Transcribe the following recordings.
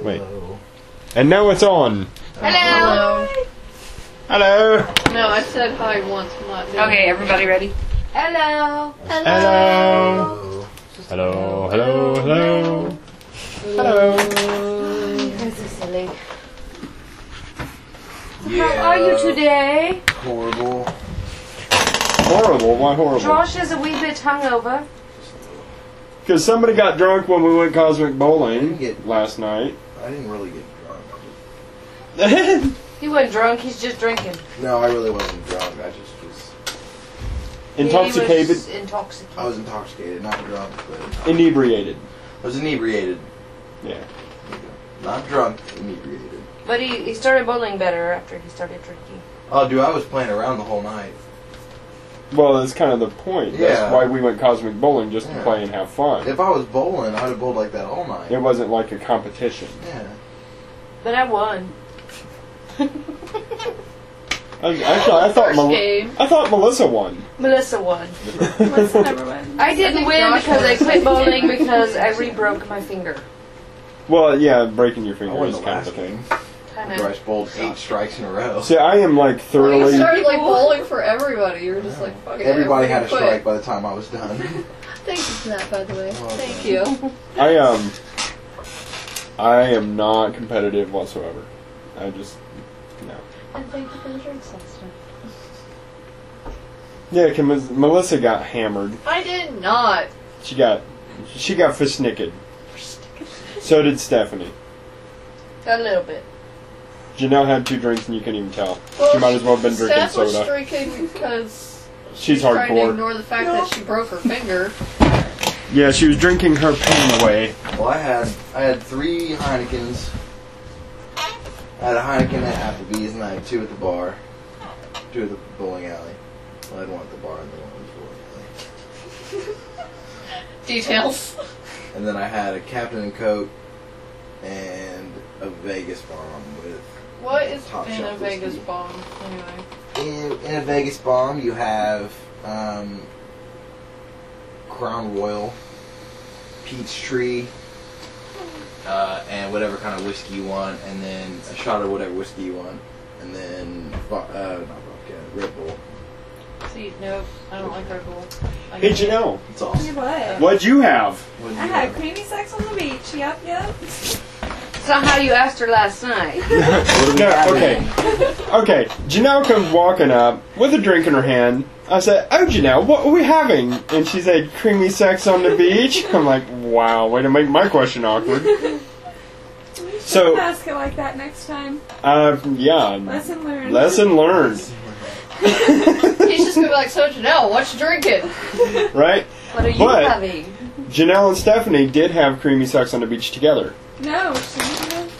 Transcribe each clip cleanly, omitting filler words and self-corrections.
Wait. And now it's on. Hello. Hello. No, I said hi once. I'm not doing Okay, everybody ready? Hello. Hello. Hello. Hello. Hello. Hello. This is silly. Yeah. How are you today? Horrible. Horrible? Why horrible? Josh is a wee bit hungover. Because somebody got drunk when we went cosmic bowling last night. I didn't really get drunk. He wasn't drunk, he's just drinking. No, I really wasn't drunk. I just was... Intoxicated? He was intoxicated. I was intoxicated, not drunk, but... Inebriated. I was inebriated. Yeah. Not drunk, inebriated. But he started bowling better after he started drinking. Oh, dude, I was playing around the whole night. Well, that's kind of the point. Yeah. That's why we went cosmic bowling, just to play and have fun. If I was bowling, I'd have bowled like that all night. It wasn't like a competition. Yeah. But I won. Actually, I thought Melissa won. Melissa won. Melissa never won. I didn't win because I quit bowling because I re-broke my finger. Well, yeah, breaking your I finger won is the kind of last a thing. Kind Bryce bowled 8 strikes in a row. See, I am like You thoroughly... started like bowling for everybody. You were just like, fuck it. Everybody had a quit. strike by the time I was done. Thank you for that, by the way. Oh, Thank okay. you. I am not competitive whatsoever. I just... No. And thank you for the drinks last time. Yeah, cause Melissa got hammered. I did not. She got fish naked. So did Stephanie. A little bit. Janelle had 2 drinks and you couldn't even tell. Well, She might as well have been drinking Steph was soda. drinking because She's trying to hardcore. ignore the fact that she broke her finger. Yeah, she was drinking her pain away. Well, I had 3 Heinekens. I had a Heineken at Applebee's and I had 2 at the bar. 2 at the bowling alley. Well, I had 1 at the bar and then 1 at the bowling alley. Details. And then I had a Captain and Coke and a Vegas bomb with... What is Top in a shelf Vegas whiskey. bomb, anyway? In a Vegas bomb, you have Crown Royal, Peachtree, and whatever kind of whiskey you want, and then a shot of whatever whiskey you want, and then not vodka, Red Bull. See, nope, I don't like Red Bull. Hey, Janelle, It's awesome. What? what'd you have? What did I you had have? creamy sex on the beach. Yep, yep. It's not how you asked her last night. No, okay. Okay, Janelle comes walking up with a drink in her hand. I said, "Oh, Janelle, what are we having?" And she said, "Creamy sex on the beach." I'm like, wow, way to make my question awkward. So, Ask it like that next time. yeah. Lesson learned. Lesson learned. He's just gonna be like, so Janelle, what you drinking? Right? What are you But- having? Janelle and Stephanie did have creamy sex on the beach together. No, she didn't.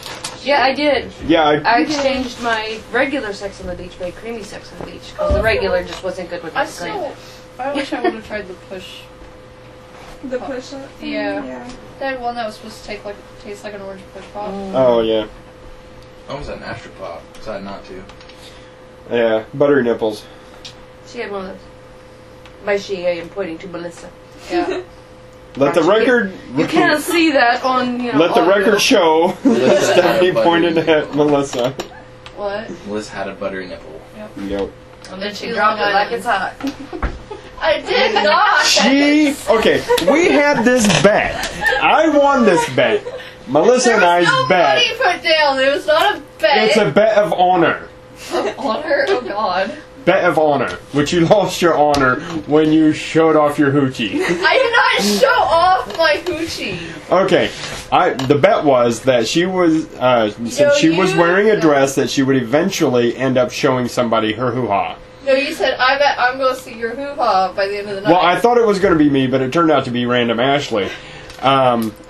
Yeah, I did. Yeah, I exchanged my regular sex on the beach for creamy sex on the beach because the regular just wasn't good with I the cream. wish I would have tried the push. The push-up. thing, Yeah. That one that was supposed to taste like an orange push pop. Oh, yeah. I almost had an Astro Pop. Decided not to. Yeah, buttery nipples. She had one of those. By she, I am pointing to Melissa. Yeah. Let the record... You can't see that on, you know. Let the audio. record show. Melissa Stephanie had a pointed buttery at Melissa. What? Liz had a buttery nipple. Yep. And then she dropped it like it's hot. I did not! Okay, we had this bet. I won this bet. Melissa and I's no bet. money put down. It was not a bet. It's a bet of honor. Honor? Oh god. Bet of honor. Which you lost your honor when you showed off your hoochie. I did not show off my hoochie. Okay, the bet was that she was, since she was wearing a dress, that she would eventually end up showing somebody her hoo-ha. No, you said, I bet I'm going to see your hoo-ha by the end of the night. Well, I thought it was going to be me, but it turned out to be random Ashley,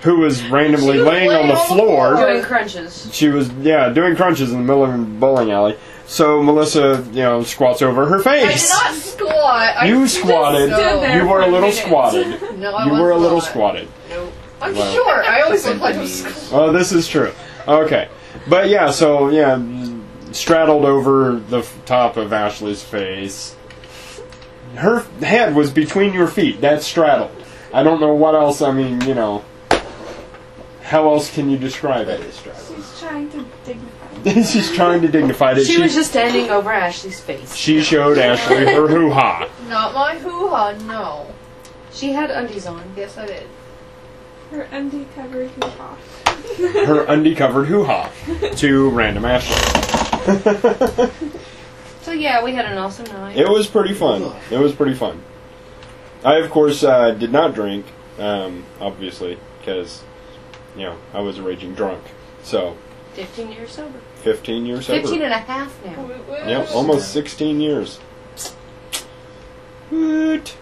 who was randomly She was laying on the floor. Doing crunches. She was, doing crunches in the middle of a bowling alley. So Melissa, squats over her I face. did not squat. You squatted. No, You were a little squatted. no I You was were a little not. squatted. Nope. I'm Well. short. I always look like I'm Knees. squat. Oh, this is true. Okay. But yeah, so, straddled over the top of Ashley's face. Her head was between your feet. That's straddled. I don't know what else, How else can you describe That it? is straddling. She's trying to dignify. She's trying to dignify it. She was just standing over Ashley's face. She showed Ashley her hoo-ha. Not my hoo-ha, no. She had undies on. Yes, I did. Her undie covered hoo-ha. Her undie-covered hoo-ha to random Ashley. So yeah, we had an awesome night. It was pretty fun. It was pretty fun. I, of course, did not drink, obviously, because, you know, I was a raging drunk. So, 15 years sober. 15 years sober. 15 and a half now. Yep, almost 16 years. What?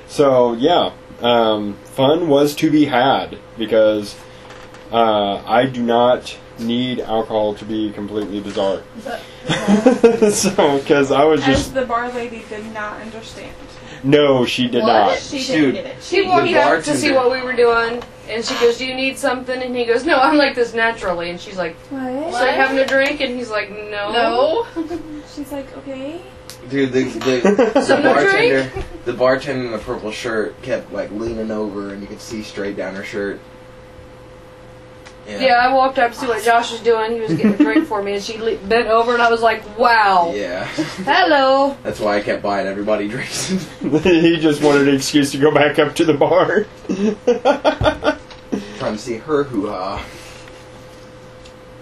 So, yeah, fun was to be had, because I do not need alcohol to be completely bizarre. So, because I was As just... the bar lady did not understand. No, she did What? not. She Dude. didn't get it. She walked The up to see bartender- what we were doing, and she goes, "Do you need something?" And he goes, "No, I'm like this naturally." And she's like, What? "So you having a drink?" And he's like, "No." No. She's like, okay. Dude, the bartender in the purple shirt kept like leaning over, and you could see straight down her shirt. Yeah, I walked up to see what Josh was doing. He was getting a drink for me, and she bent over, and I was like, "Wow, Yeah. hello." That's why I kept buying everybody drinks. He just wanted an excuse to go back up to the bar. Trying to see her hoo-ha.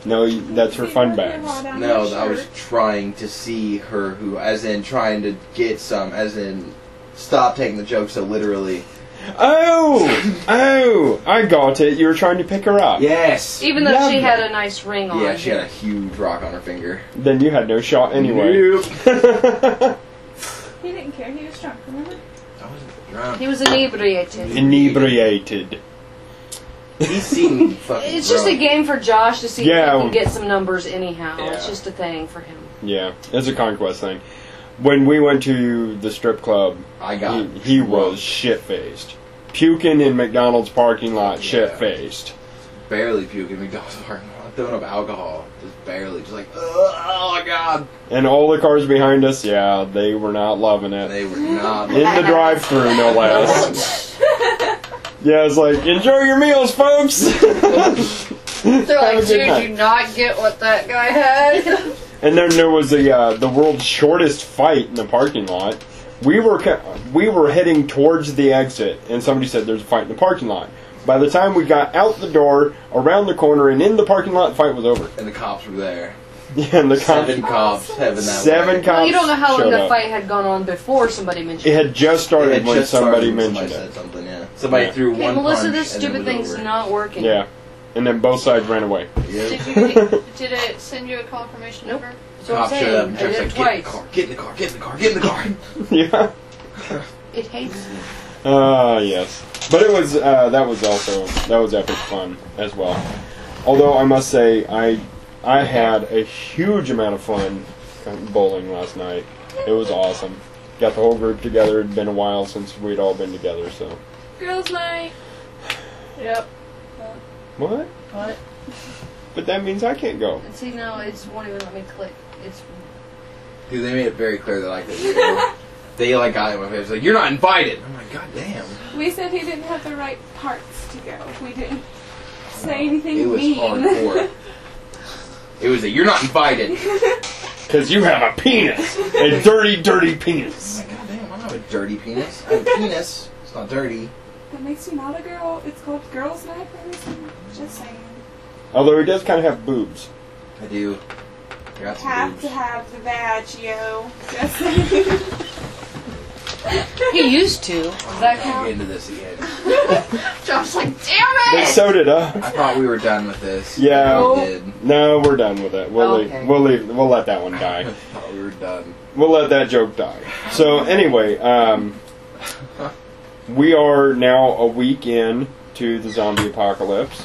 No, that's her See fun her bags. hoo-ha down No, her I was shirt. trying to see her hoo, as in trying to get some, as in stop taking the joke so literally. Oh! I got it. You were trying to pick her up. Yes! Even though Lovely. she had a nice ring on. Yeah, she had a huge rock on her finger. Then you had no shot anyway. He didn't care. He was drunk, remember? I wasn't drunk. He was inebriated. Inebriated. He's seen me fucking It's just a drunk. game for Josh to see Yeah. if he can get some numbers anyhow. Yeah. It's just a thing for him. Yeah, it's a conquest thing. When we went to the strip club, I got he was shit-faced. Puking in McDonald's parking lot, shit-faced. barely puking McDonald's parking lot. Throwing up alcohol. Just barely. Just like, oh my god. And all the cars behind us, yeah, they were not loving it. They were not. In the drive-thru, no less. Yeah, it's like, enjoy your meals, folks! They're Have a like, good dude, night. you not get what that guy had. And then there was the world's shortest fight in the parking lot. We were heading towards the exit, and somebody said there's a fight in the parking lot. By the time we got out the door, around the corner, and in the parking lot, the fight was over. And the cops were there. Yeah, and the cops... 7 cops heading that Seven way. cops Well, you don't know how long showed the up. fight had gone on before somebody mentioned It it. had just It started had when just somebody started when mentioned somebody it. said something, yeah. Somebody Yeah. threw Okay, one Melissa, punch this and then stupid it was thing's over. not working. Yeah. And then both sides ran away. Yep. Did it send you a confirmation Nope. number? So I'm Cop showed up saying, and I Chuck's did like, it get in the twice. car, get in the car, get in the car, get in the car. Yeah. It hates me. Yes. But it was that was epic fun as well. Although I must say I had a huge amount of fun bowling last night. It was awesome. Got the whole group together. It'd been a while since we'd all been together. So Girls' night. Yep. what? What? But that means I can't go. And see, now it won't even let me click. It's Dude, they made it very clear they liked it. They like got in my face like, you're not invited. I'm like, god damn. We said he didn't have the right parts to go. We didn't say anything It was mean. hardcore. It was a, you're not invited. Because you have a penis. A dirty, dirty penis. I'm like, god damn, I don't have a dirty penis. I have a penis. It's not dirty. That makes you not a girl. It's called girls' night for a reason. Just saying. Although he does kind of have boobs. I do. I got some Have boobs. to have the badge, yo. Just saying. he used to. Does that I'll count? get into this again. Josh's like, damn They it! sewed it up. I thought we were done with this. Yeah. We did. No, we're done with it. We'll Okay. leave. We'll let that one die. I thought we were done. We'll let that joke die. So anyway, we are now a week in to the zombie apocalypse.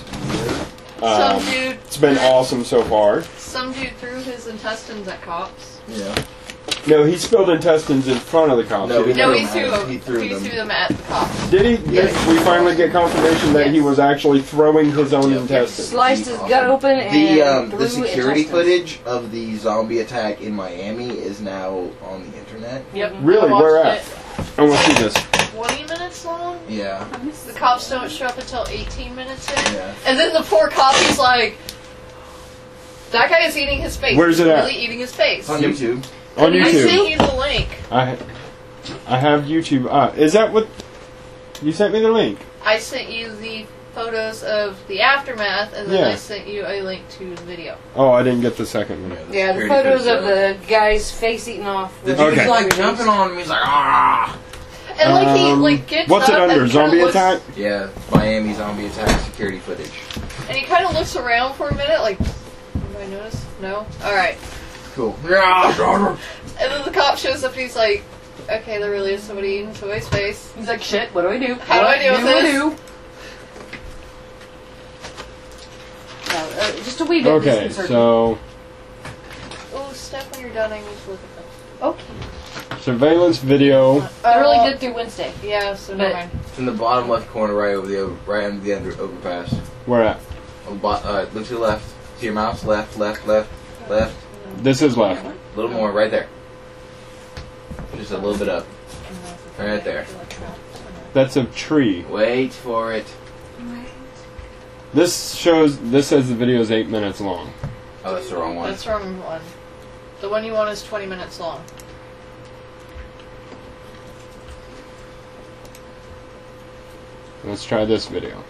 Some dude, It's been awesome so far. some dude threw his intestines at cops. Yeah. No, he spilled intestines in front of the cops. No, Did No, he? he threw them. He threw them. them at the cops. Did he? Yes. Did we finally get confirmation that he Yes. was actually throwing his own Yep. intestines? Sliced his gut open and The threw security intestines. footage of the zombie attack in Miami is now on the internet. Yep. Really? I watched Where at? it. I want to see this. 20 minutes long. Yeah. The cops don't show up until 18 minutes in. Yeah. And then the poor cop is like, that guy is eating his face. Where's He's it at? really eating his face. It's on YouTube. On I YouTube. sent you the link. I have YouTube. Is that what you sent me the link? I sent you the photos of the aftermath, and then Yeah. I sent you a link to the video. Oh, I didn't get the second one. Yeah, the photos of the guy's face eating off. The with- dude's Okay. like jumping on me. He's like, ah. And like he like gets What's up it under? and Zombie kinda looks, attack? Yeah, Miami zombie attack security footage. and he kind of looks around for a minute, like, did I notice? No. All right. Cool. Yeah. And then the cop shows up, and he's like, "Okay, there really is somebody eating somebody's face." He's like, shit, what do I do? How do I deal with this? No, just a wee bit Okay, disconcerting. so Oh, Steph, when you're done, I need to look at Okay. surveillance video. them. I really did through Wednesday. Yeah, so But- never mind. It's in the bottom left corner, right under the overpass. Where at? Look to the left. See your mouse? Left. This is left. A little more, right there. Just a little bit up. Right there. That's a tree. Wait for it. This says the video is 8 minutes long. Oh, that's the wrong one. That's the wrong one. The one you want is 20 minutes long. Let's try this video.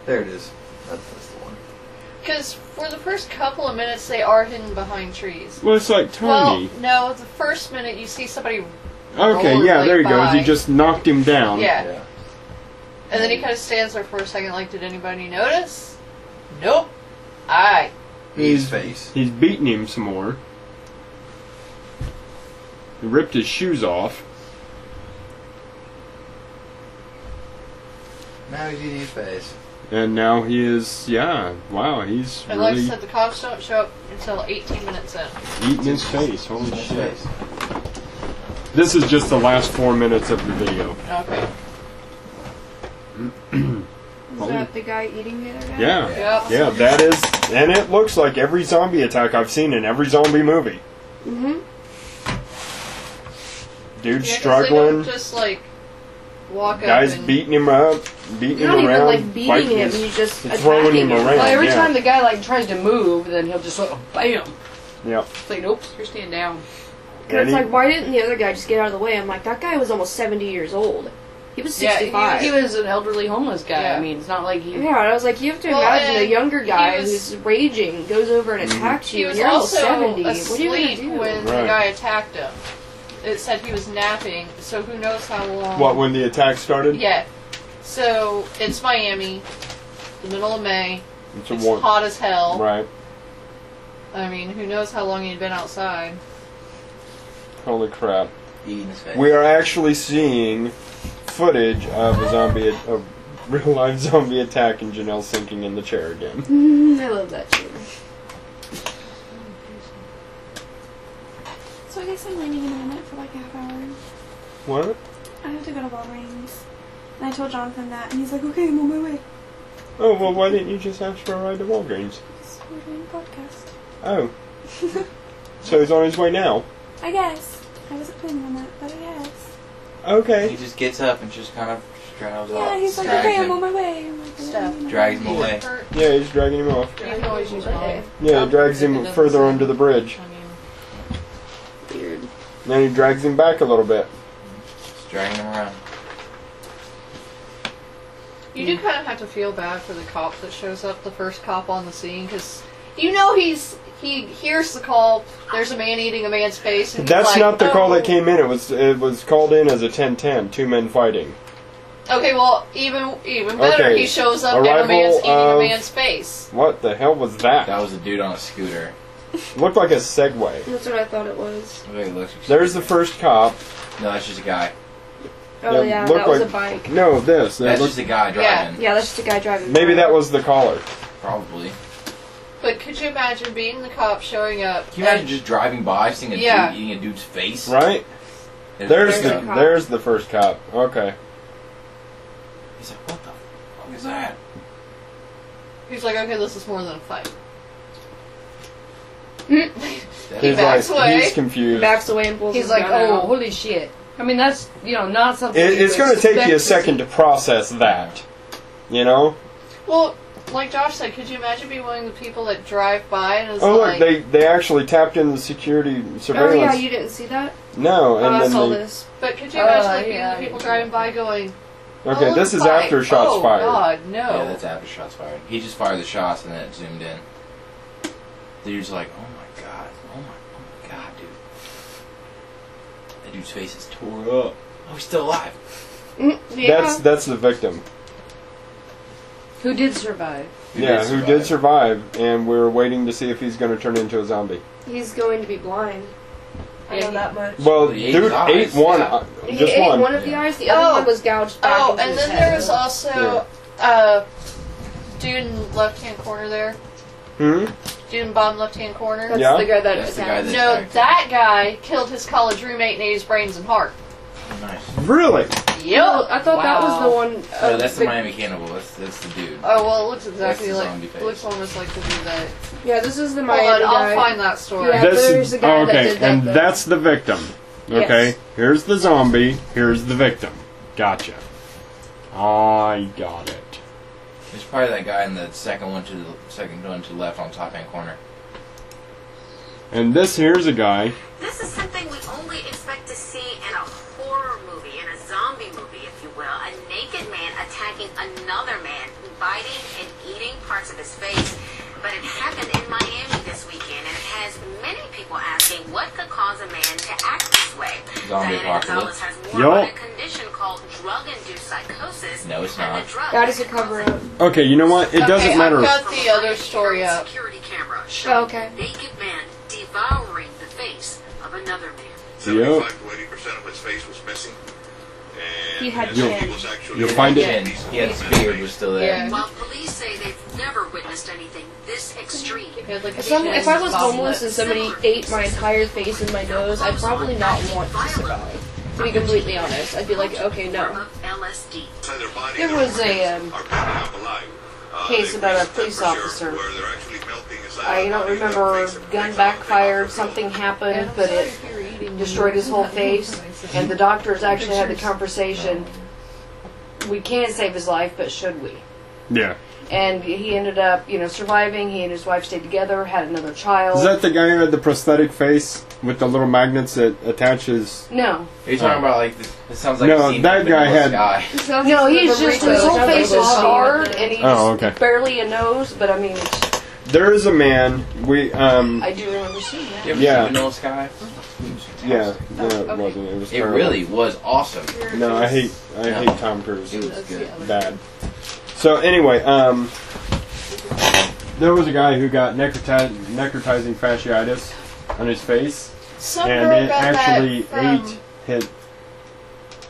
There it is. That's the one. Because for the first couple of minutes, they are hidden behind trees. Well, it's like tiny. Well, no, the first minute you see somebody, Okay, roll yeah, right there he goes. He by. just knocked him down. yeah. And then he kind of stands there for a second like, did anybody notice? Nope. Aye. His face. He's beating him some more. He ripped his shoes off. Now he's eating his face. And now he is, yeah, wow, he's And like I really said, the cops don't show up until 18 minutes in. eating his face. Holy His shit. face. This is just the last 4 minutes of the video. Okay. Is that the guy eating the other guy? Yeah. Yep. Yeah, that is, and it looks like every zombie attack I've seen in every zombie movie. Mm-hmm. Dude Yeah, 'cause they struggling, don't just like walk guys up and beating him up, beating You're not him even around, like beating fighting him, his- you just throwing attacking him him. around. Well, every yeah. time the guy like tries to move, then he'll just like, bam. Yep. It's like, nope, you're staying down. And it's Ready? like, why didn't the other guy just get out of the way? I'm like, that guy was almost 70 years old. He was Yeah, 65. He was an elderly homeless guy. Yeah. I mean, it's not like he. Yeah, and I was like, you have to Well, imagine a and younger guy he was- who's raging goes over and attacks he you, was and you're almost also 70. What are asleep you going to do? when the Right. guy attacked him. It said he was napping, so who knows how long. What, when the attack started? Yeah. So it's Miami, the middle of May. It's It's a warm. hot as hell. Right. I mean, who knows how long he'd been outside. Holy crap. Eating his face. We are actually seeing footage of a real life zombie attack and Janelle sinking in the chair again. I love that shit. So I guess I'm leaving in a minute for like a half hour. What? I have to go to Walgreens. And I told Jonathan that, and he's like, okay, I'm on my way. Oh, well, why didn't you just ask for a ride to Walgreens? So we're doing a podcast. Oh. So he's on his way now? I guess. I wasn't planning on that, but I guess. He Okay. just gets up and just kind of straddles Yeah, off. he's like, drags okay, I'm him. on my way. I'm like, Stuff. Drags him away. Hurt. Yeah, he's dragging him off. You can always use mine. Yeah, he drags him further under the bridge. I mean, Weird. Then he drags him back a little bit. Just dragging him around. you do kind of have to feel bad for the cop that shows up, the first cop on the scene, because you know he hears the call. There's a man eating a man's face. And he's That's like, not the call "Oh." that came in. It was called in as a 10-10, 2 men fighting. Okay, well, even better, Okay. he shows up and Arrival a man's eating of- a man's face. What the hell was that? That was a dude on a scooter. Looked like a Segway. That's what I thought it was. I think it looks. There's the first cop. No, that's just a guy. Oh, Yeah, yeah, looked that was like- a bike. No, this. That That's looks, just a guy driving. Yeah, that's just a guy driving. maybe by. that was the caller. Probably. But could you imagine being the cop showing up? Can you imagine just driving by, seeing a Yeah. dude eating a dude's face? Right? There's There's the the cop. there's the first cop. Okay. He's like, what the fuck is that? He's like, okay, this is more than a fight. He's backs away. he's confused. Backs away and pulls He's his like, gun oh, out. holy shit. I mean, that's, not something It's going to take you a expect second see. to process that. You know? Well, like Josh said, could you imagine being one of the people that drive by and is Oh, like... look, they actually tapped in the security surveillance. Oh yeah, you didn't see that? No, and Oh, I then saw they... this. But could you imagine being yeah, the people yeah. driving by going... Okay, "Oh, this is fine. after shots oh, fired. God, no. Yeah, that's after shots fired. He just fired the shots and then it zoomed in. The dude's like, oh my god, dude. That dude's face is tore up. Oh, he's still alive. Yeah. That's the victim. Who did survive? Who Yeah, did who did survive, and we're waiting to see if he's going to turn into a zombie. He's going to be blind. I know that much. Well, He ate dude his eyes. ate one, Yeah. He just ate one. one of the eyes, the other Oh. one was gouged back Oh, into and his then head. there was also dude in the left-hand corner there. Hmm? Dude in bottom left-hand corner. That's Yeah. the guy that That's the guy attacked. that- No, that guy killed his college roommate and ate his brains and heart. Nice. Really? Yep. No, I thought that was the one. No, that's the Miami Cannibal. That's the dude. Oh, well, it looks exactly That's the like... zombie face. It looks almost like the dude that... Yeah, this is the Hold Miami on, guy. I'll find that story. Yeah. there's a guy that okay, did that, and though. that's the victim. Okay, Yes. here's the zombie. Here's the victim. Gotcha. I got it. There's probably that guy in the second one to the left on top hand corner. And this here's a guy. This is something we only expect to see in a horror movie, in a zombie movie, if you will. A naked man attacking another man, biting and eating parts of his face. But it happened in Miami this weekend, and it has many people asking what could cause a man to act this way. Zombie Diana apocalypse. Gonzalez has more Yup. on a condition called drug-induced psychosis. No, it's and not. the drug That is a cover up. Okay, you know what? It doesn't Okay, matter. I've got the other story up. Security camera showing Oh, okay. a naked man devouring the face of another man. 75 to 80% of his face was missing. And He had his chin. head was actually You'll find it- And he had his beard was still there. Yeah. While police say they've never witnessed anything this extreme. He had, like, a If I was chin homeless and and somebody ate my entire face and my nose, I'd probably not want to survive. To be completely honest, I'd be like, okay, no. LSD. inside their body. There their was a, organs are coming up alive. case They about a reach police temperature officer. where they're actually melting inside I their don't body, their remember, face and gun breaks backfired, off. something happened, I'm but sorry it if you're eating destroyed his whole face, and the doctors actually had the conversation, we can save his life, but should we? Yeah. And he ended up, surviving. He and his wife stayed together, had another child. Is that the guy who had the prosthetic face with the little magnets that attaches? No. Are you talking about like this? This sounds like No, a scene that from guy Vanilla had- Sky. No, he's just, his whole face is hard, and he's Oh, okay. barely a nose, but I mean, it's, There is a man. I do remember seeing that. You ever Yeah. seen Vanilla Sky? Yeah, no, it wasn't. It was It terrible. really was awesome. No, I hate Tom Cruise. It was good. Bad. So anyway, there was a guy who got necrotizing fasciitis on his face, Some and girl it got actually that from... ate his.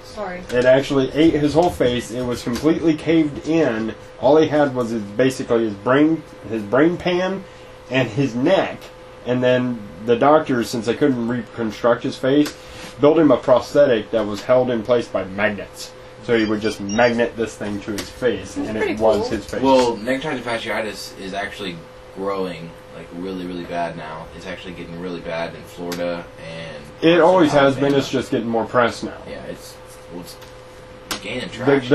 Sorry. It actually ate his whole face. It was completely caved in. All he had was basically his brain pan, and his neck. And then the doctors, since they couldn't reconstruct his face, built him a prosthetic that was held in place by magnets. So he would just magnet this thing to his face, and it was his face. Well, necrotizing fasciitis is actually growing like really, really bad now. It's actually getting really bad in Florida and. It always has been. Alabama. It's just getting more press now. Yeah, it's gaining The, traction.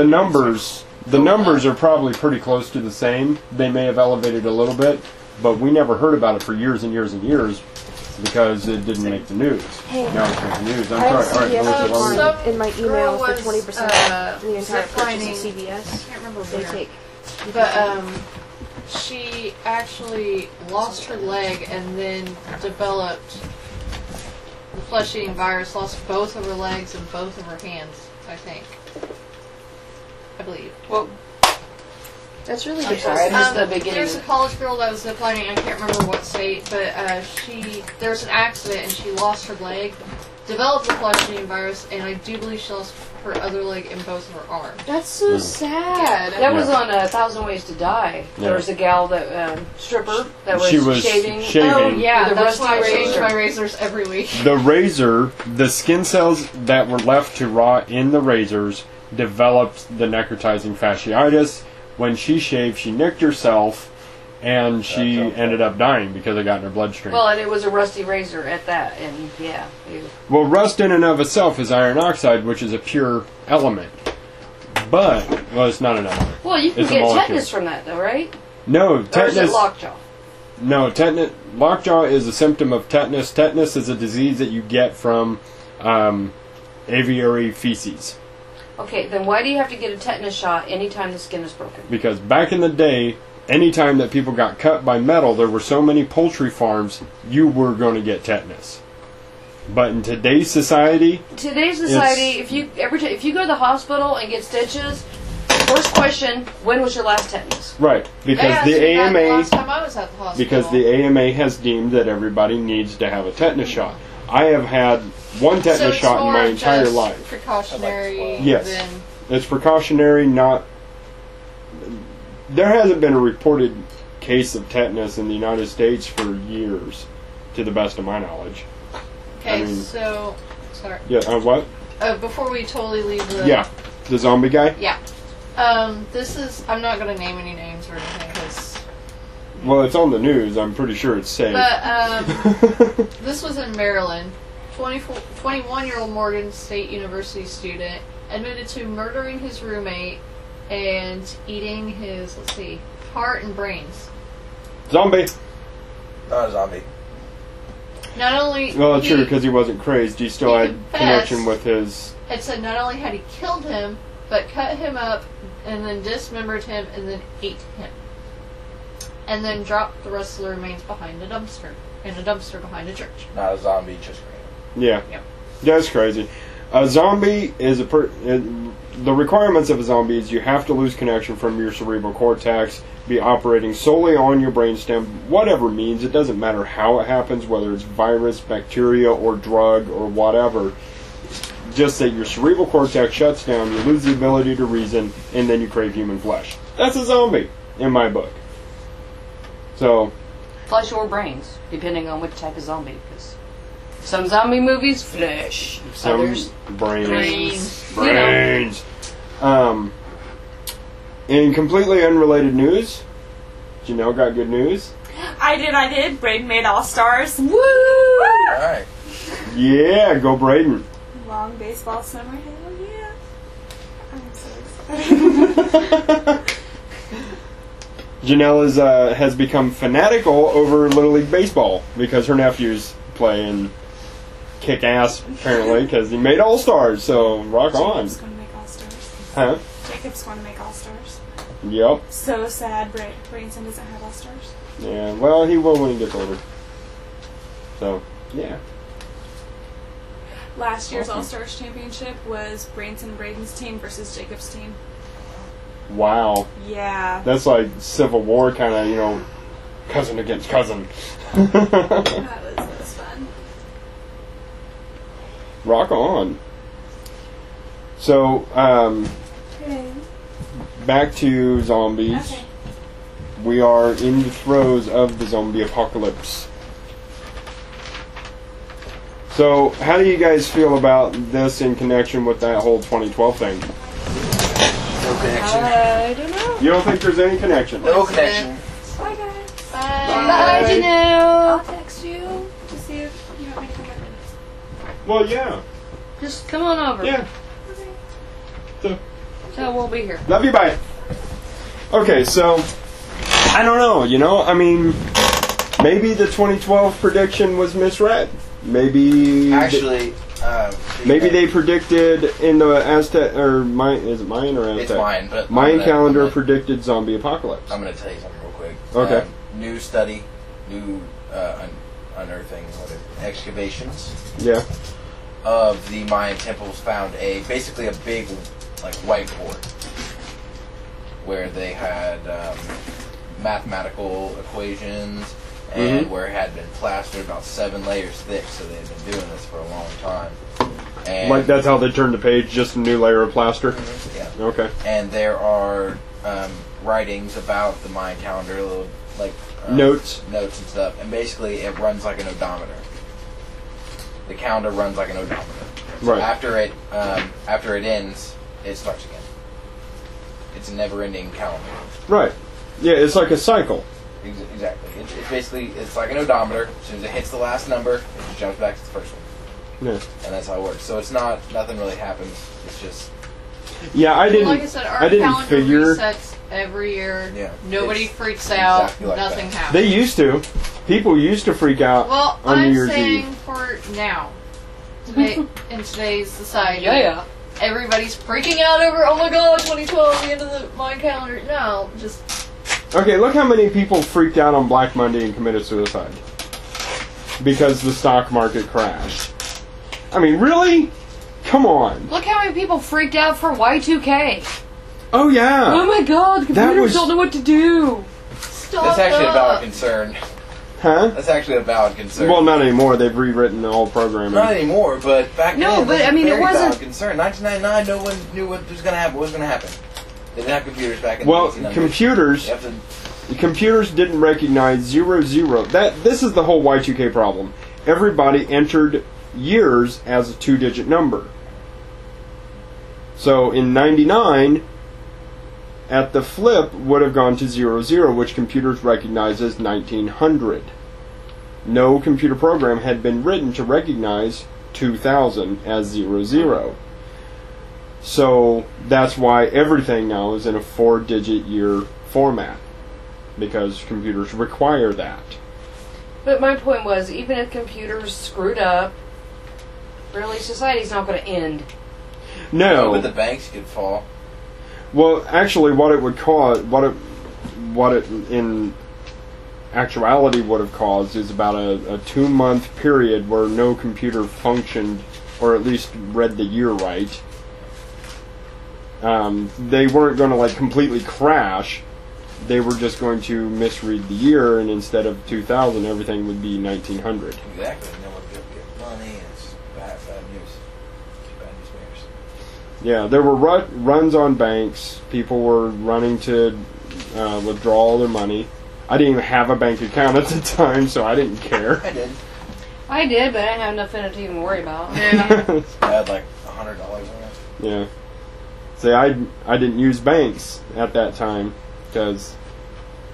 the numbers are probably pretty close to the same. They may have elevated a little bit, but we never heard about it for years and years and years because it didn't make the news. Hey. Now it's making news. I'm I have sorry. All right, CVS Melissa, some coupon in my girl email for was, 20% the entire ziplining- purchase of CVS. I can't remember They where. take. But she actually lost her leg and then developed the flesh-eating virus. Lost both of her legs and both of her hands. I think. I believe. Well, That's really I'm good. sorry, I missed the beginning. There's a college girl that was ziplining. I can't remember what state, but there was an accident and she lost her leg, developed the flesh-eating virus, and I do believe she lost her other leg and both of her arms. That's so sad. that was on 1,000 Ways to Die. Yeah. There was a gal that stripper that was, She was shaving. shaving. Oh yeah, With a that's why I rusty change razor. my razors every week. The razor, the skin cells that were left to rot in the razors developed the necrotizing fasciitis. When she shaved, she nicked herself, and she ended up dying because it got in her bloodstream. Well, and it was a rusty razor at that, and yeah. Well, rust in and of itself is iron oxide, which is a pure element. But, well, it's not an element. Well, you can It's a get molecule. tetanus from that, though, right? No, Or is it tetanus. lockjaw? No, tetanus. Lockjaw is a symptom of tetanus. Tetanus is a disease that you get from aviary feces. Okay, then why do you have to get a tetanus shot anytime the skin is broken? Because back in the day, anytime that people got cut by metal, there were so many poultry farms, you were going to get tetanus. But in today's society, if you go to the hospital and get stitches, first question: when was your last tetanus? right? Because They asked the me that AMA, last time I was at the hospital. because the AMA has deemed that everybody needs to have a tetanus shot. I have had one so tetanus it's shot in more my entire just life. precautionary. Yes. Than, It's precautionary, not. There hasn't been a reported case of tetanus in the United States for years, to the best of my knowledge. okay, I mean- so sorry. Yeah, what? Before we totally leave the Yeah, the zombie guy? yeah. This is I'm not going to name any names or anything because. Well, it's on the news. I'm pretty sure it's safe. But this was in Maryland. 21-year-old Morgan State University student admitted to murdering his roommate and eating his, heart and brains. Zombie! Not a zombie. Not only Well, he true, because he wasn't crazed. He still he had confessed. connection with his... it said not only had he killed him, but cut him up and then dismembered him and then ate him. And then dropped the rest of the remains behind a dumpster. In a dumpster behind a church. Not a zombie, just green. Yeah. Yep. That's crazy. A zombie is the requirements of a zombie is you have to lose connection from your cerebral cortex, be operating solely on your brainstem, whatever means. It doesn't matter how it happens, whether it's virus, bacteria, or drug, or whatever. Just that your cerebral cortex shuts down, you lose the ability to reason, and then you crave human flesh. That's a zombie, in my book. So, Flesh or brains, depending on which type of zombie. Because some zombie movies, flesh. some Others, brains. brains. In completely unrelated news, Janelle got good news. I did. Braden made All-Stars. Woo! Alright. Yeah, go Braden. Long baseball summer. Hell yeah. I'm so excited. Janelle has become fanatical over Little League Baseball because her nephews play and kick ass, apparently, because he made All-Stars, so rock on. Jacob's going to make All-Stars. Huh? Jacob's going to make All-Stars. Yep. So sad Branson doesn't have All-Stars. Yeah, well, he will when he gets older. So, yeah. Last year's Awesome. All-Stars championship was Branson Braden's team versus Jacob's team. Wow. Yeah. That's like Civil War kind of, cousin against cousin. That was fun. Rock on. So, back to zombies. Okay. We are in the throes of the zombie apocalypse. So, how do you guys feel about this in connection with that whole 2012 thing? No connection. I don't know. You don't think there's any connection? No connection. Bye, guys. Bye, I'll Janelle. Text you to see if you want me to come with. Well, yeah. Just come on over. Yeah. So, So we'll be here. love you, bye. Okay, so, I don't know, I mean, maybe the 2012 prediction was misread. Maybe... Actually, Maybe they predicted in the Aztec, or is it Mayan or Aztec? It's Mayan, but Mayan calendar I'm gonna- predicted zombie apocalypse. I'm going to tell you something real quick. Okay. New study, new unearthing, excavations Yeah. of the Mayan temples found basically a big, whiteboard where they had mathematical equations and where it had been plastered about 7 layers thick, so they had been doing this for a long time. And Like that's how they turned the page, just a new layer of plaster? yeah. Okay. And there are writings about the Mayan calendar, little Notes. and stuff, and basically it runs like an odometer. The calendar runs like an odometer. So Right. after it ends, it starts again. It's a never-ending calendar. Right. Yeah, it's like a cycle. Exactly. It's basically, it's like an odometer. As soon as it hits the last number, it just jumps back to the first one. Yeah. And that's how it works. So it's not, nothing really happens. It's just... Yeah, I didn't. Like I said, our I didn't calendar figure. resets every year. Yeah. Nobody It's freaks out. exactly like Nothing that. happens. They used to. People used to freak out Well, on New I'm Year's saying Eve. for now, today, in today's society, Yeah. everybody's freaking out over, oh my god, 2012, the end of the Mayan calendar. No, just Okay, look how many people freaked out on Black Monday and committed suicide because the stock market crashed. I mean, really? Come on. Look how many people freaked out for Y2K. Oh yeah. Oh my god, the computers was- don't know what to do. stop That's actually a valid up. concern. Huh? That's actually a valid concern. Well, not anymore. They've rewritten the whole programming. Not anymore, but back No, then, but, it was I mean, a it very wasn't- valid concern. 1999, no one knew what was going to happen. What was going to happen? They didn't have computers back in Well, the 1800s. computers. You have to, Computers didn't recognize 00. This is the whole Y2K problem. Everybody entered years as a 2-digit number. So in 99, at the flip would have gone to 00, which computers recognize as 1900. No computer program had been written to recognize 2000 as 00. So that's why everything now is in a 4-digit year format. Because computers require that. But my point was, even if computers screwed up, really, society's not going to end. No. but the banks could fall. Well, actually, what it would cause, what it in actuality would have caused is about a 2-month period where no computer functioned, or at least read the year right. They weren't going to like completely crash. They were just going to misread the year, and instead of 2000, everything would be 1900. Exactly. No one would be able to get money. And it's bad news. Bad news bears. Yeah, there were runs on banks. People were running to withdraw all their money. I didn't even have a bank account at the time, so I didn't care. I did. I did, but I didn't have nothing to even worry about. Yeah. I had like $100 on it. Yeah. See, I didn't use banks at that time because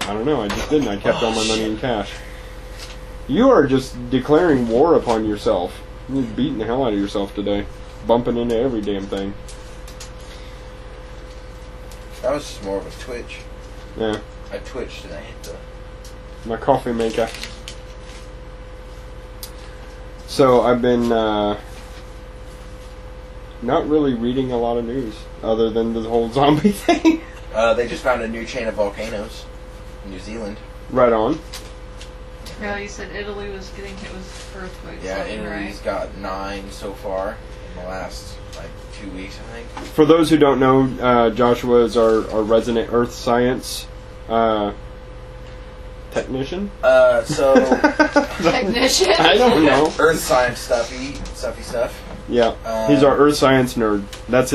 I don't know. I just didn't. I kept all my money in cash. You are just declaring war upon yourself. You're beating the hell out of yourself today, bumping into every damn thing. That was just more of a twitch. Yeah. I twitched and I hit the... My coffee maker. So I've been not really reading a lot of news other than the whole zombie thing. They just found a new chain of volcanoes in New Zealand. Right on. Yeah, you said Italy was getting hit with earthquakes. Yeah, something, Italy's right? got 9 so far in the last, like, 2 weeks, I think. For those who don't know, Joshua is our resident earth science technician. So... Technician. I don't know. Earth science stuffy stuff. Yeah, he's our earth science nerd. That's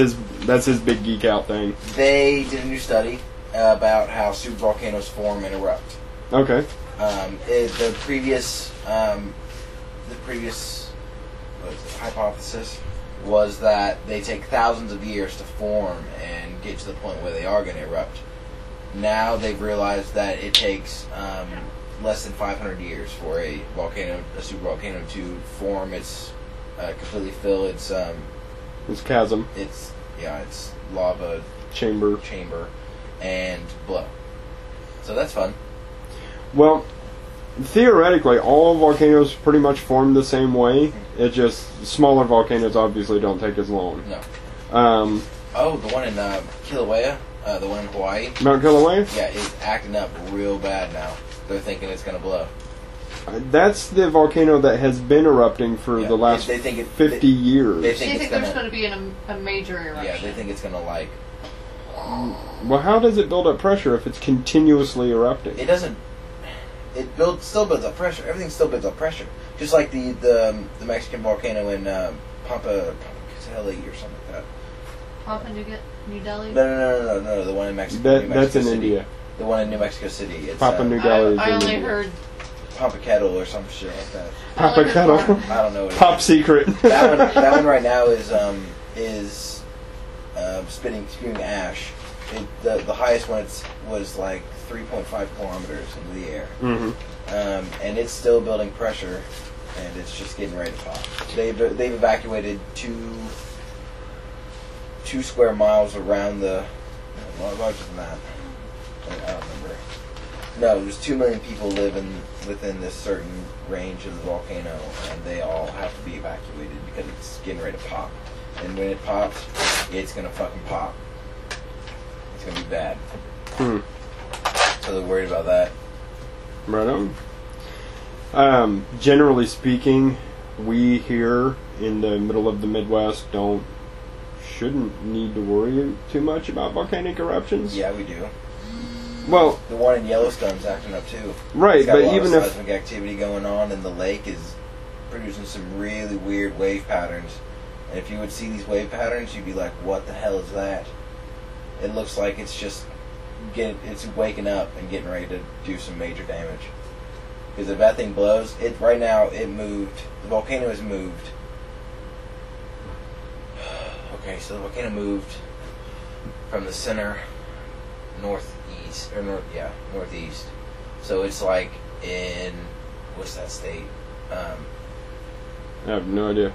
his big geek out thing. They did a new study about how supervolcanoes form and erupt. Okay. The previous hypothesis was that they take thousands of years to form and get to the point where they are going to erupt. Now they've realized that it takes less than 500 years for a supervolcano to form its completely fill its chasm. It's lava Chamber. and blow. So that's fun. Well, theoretically, all volcanoes pretty much form the same way. It just smaller volcanoes obviously don't take as long. No. The The one in Kilauea, the one in Hawaii. Mount Kilauea. Yeah, is acting up real bad now. They're thinking it's gonna blow. That's the volcano that has been erupting for Yeah, the last they think 50 years. they Do you think there's going to be a major eruption? Yeah, they think it's gonna like. Well, how does it build up pressure if it's continuously erupting? It doesn't. It still builds up pressure. Everything still builds up pressure. Just like the Mexican volcano in Pampachelli or something like that. Papua New Delhi? No. The one in Mexico. New That's Mexico in City. India. The one in New Mexico City. It's Papua New Delhi is I in only India. heard Pampachettle or some shit like that. Papa Kettle. I don't know what it Pop is. secret. That one right now is spewing ash, the highest one was like 3.5 kilometers into the air. Mm-hmm. And it's still building pressure, and it's just getting ready to pop. They've evacuated two square miles around the. Larger than that. I don't remember. No, there's 2 million people living within this certain range of the volcano, and they all have to be evacuated because it's getting ready to pop. And when it pops, it's gonna fucking pop. It's gonna be bad. So they're worried about that. Right on. Generally speaking, we here in the middle of the Midwest shouldn't need to worry too much about volcanic eruptions. Yeah, we do. Well, The one in Yellowstone's acting up too. right, It's got but a lot even of if seismic activity going on, and the lake is producing some really weird wave patterns. And if you would see these wave patterns, you'd be like, "What the hell is that?" It looks like it's just it's waking up and getting ready to do some major damage. Because if that thing blows, right now it moved. The volcano has moved. Okay, so the volcano moved from the center northeast. So it's like in what's that state? I have no idea.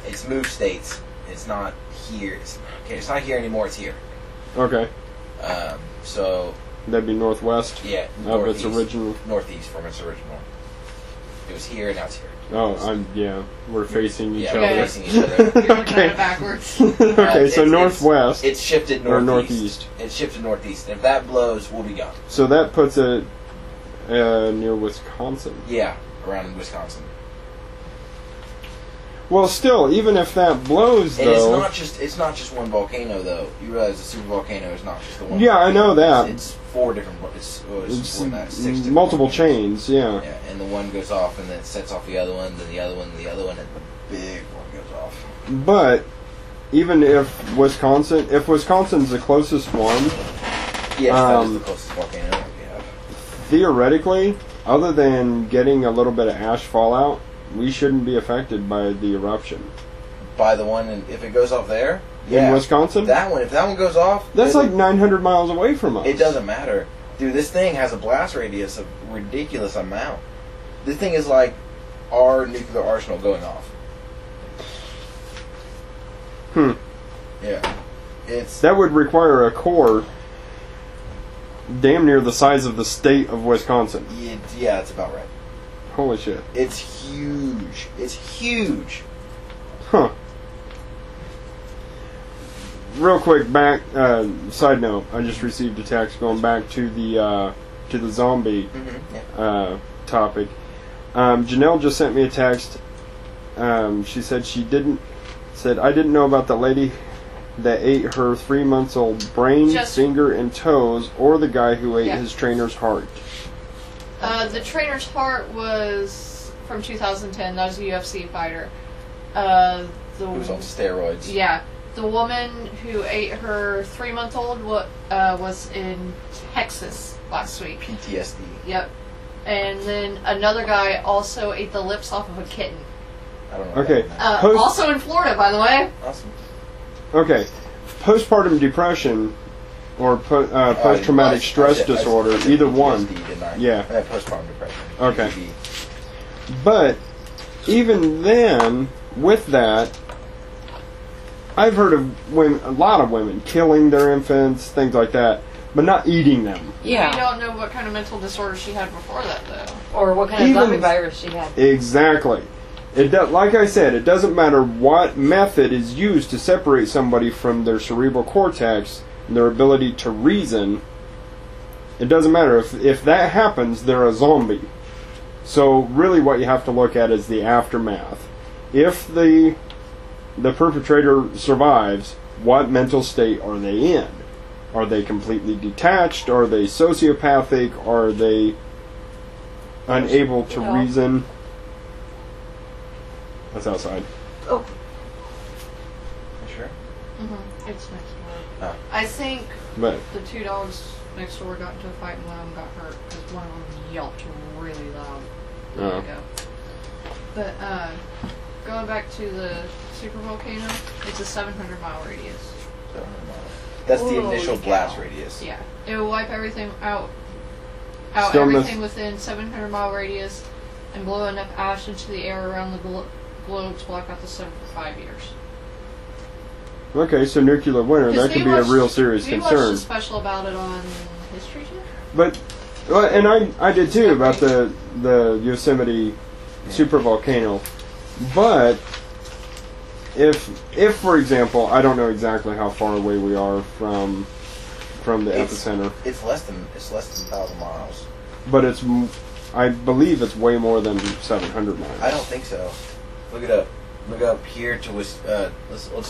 It's moved states. It's not here. It's not here anymore. It's here. Okay, So that'd be northwest yeah, of its original. northeast from its original. It was here, now it's here. Oh, we're facing each Yeah, other. we're facing each other. You're looking at it backwards. Okay, so It's- northwest. It's shifted Or northeast. northeast. It's shifted northeast. If that blows, we'll be gone. So that puts it near Wisconsin. Yeah, around Wisconsin. Well, still, even if that blows, And though. it's not just one volcano though. You realize the super volcano is not just the one. Yeah, I volcano. know that. It's 4 different. It's more than that, 6 different multiple volcanoes. chains, yeah. Yeah, and the one goes off, and then it sets off the other one, then the other one, the other one, and the big one goes off. But even if Wisconsin's the closest one, Yes, that is the closest volcano we have. theoretically, other than getting a little bit of ash fallout, we shouldn't be affected by the eruption. By the one, and if it goes off there, yeah, In Wisconsin? if that one goes off, That's then like 900 miles away from us. it doesn't matter, dude. This thing has a blast radius of ridiculous amount. This thing is like our nuclear arsenal going off. Yeah, it's That would require a core damn near the size of the state of Wisconsin. yeah, it's about right. Holy shit. It's huge. It's huge. Huh. Real quick, back side note. I just received a text going back to the zombie Yeah. topic. Janelle just sent me a text. She said I didn't know about the lady that ate her 3-month-old brain, finger, and toes, or the guy who ate his trainer's heart. The trainer's heart was from 2010. That was a UFC fighter. It was on steroids. Yeah. The woman who ate her 3-month-old was in Texas last week. PTSD. Yep. And then another guy also ate the lips off of a kitten. I don't know. Okay. Also in Florida, by the way. Awesome. Okay. Postpartum depression or post-traumatic stress disorder, I said either PTSD, one. Didn't I? Yeah. I had postpartum depression. Okay. PTSD. But even then, with that, I've heard of a lot of women killing their infants, things like that, but not eating them. Yeah. We don't know what kind of mental disorder she had before that, though. Or what kind of Even- zombie virus she had. Exactly. Like I said, it doesn't matter what method is used to separate somebody from their cerebral cortex and their ability to reason. It doesn't matter. If that happens, they're a zombie. So really what you have to look at is the aftermath. If the perpetrator survives, what mental state are they in? Are they completely detached? Are they sociopathic? Are they unable to reason? That's outside. Oh. You sure? Mm-hmm. It's next door. Oh. I think But the 2 dogs next door got into a fight and one of them got hurt because one of them yelped really loud. Oh. Ago. But going back to the super volcano, it's a 700-mile radius. That's the Holy initial cow. blast radius. Yeah, it will wipe everything out. Stillness. Everything within 700-mile radius, and blow enough ash into the air around the globe to block out the sun for 5 years. Okay, so nuclear winter, that could be a real serious we watched concern. a special about it on History Channel. But, well, and I did too, about the Yosemite supervolcano. But if for example, I don't know exactly how far away we are from the epicenter, It's less than 1,000 miles. but I believe it's way more than 700 miles. I don't think so. Look it up. Look up here to let's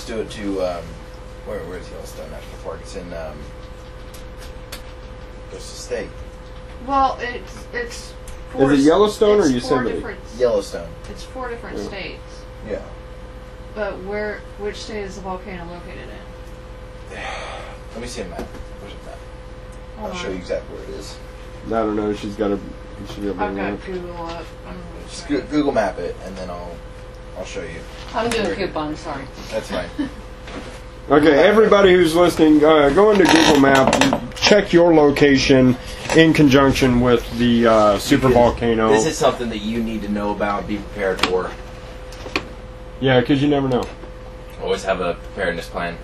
do it to where's Yellowstone National Park? It's in what's the state? Well, it's four, Is it Yellowstone or it's four Yosemite? different- Yellowstone. It's 4 different Yeah. states. Yeah. But which state is the volcano located in? Let me see a map. Where's the map? Hold I'll on. show you exactly where it is. I don't know. She's got to. She be able to I've look. got Google up. Just Google map it, and then I'll show you. I'm doing coupons, sorry. That's fine. Okay, everybody who's listening, go into Google Map, check your location in conjunction with the supervolcano. This is something that you need to know about. Be prepared for. Yeah, because you never know. Always have a preparedness plan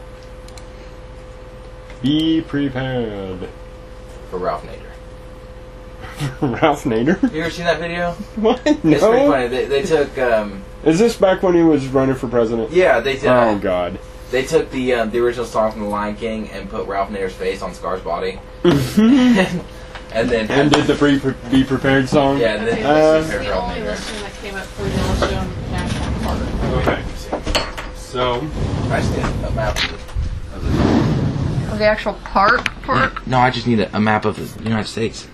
Be prepared. for Ralph Nader. Ralph Nader? You ever seen that video? What? It's pretty No. funny. They took Is this back when he was running for president? yeah they did. Oh God. They took the original song from The Lion King and put Ralph Nader's face on Scar's body, and then And did the Be Prepared song? yeah, and Okay, then this is the only listing that came up for Yellowstone National Park. Okay. So. I just need a map The actual park? No, I just need a map of the United States.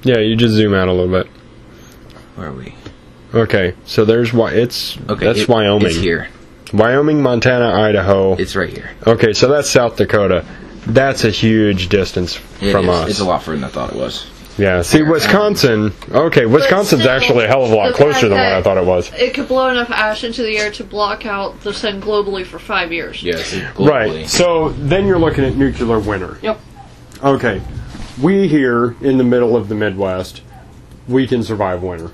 Yeah, you just zoom out a little bit. Where are we? Okay, so there's that's Wyoming. It's here. Wyoming, Montana, Idaho. It's right here. Okay, so that's South Dakota. That's a huge distance from us. It's a lot further than I thought it was. Yeah, see, Wisconsin. Okay, Wisconsin's still, actually a hell of a lot the closer fact than what that I thought it was. It could blow enough ash into the air to block out the sun globally for 5 years. Yes, Right, so then you're looking at nuclear winter. Yep. Okay, we here in the middle of the Midwest, we can survive winter.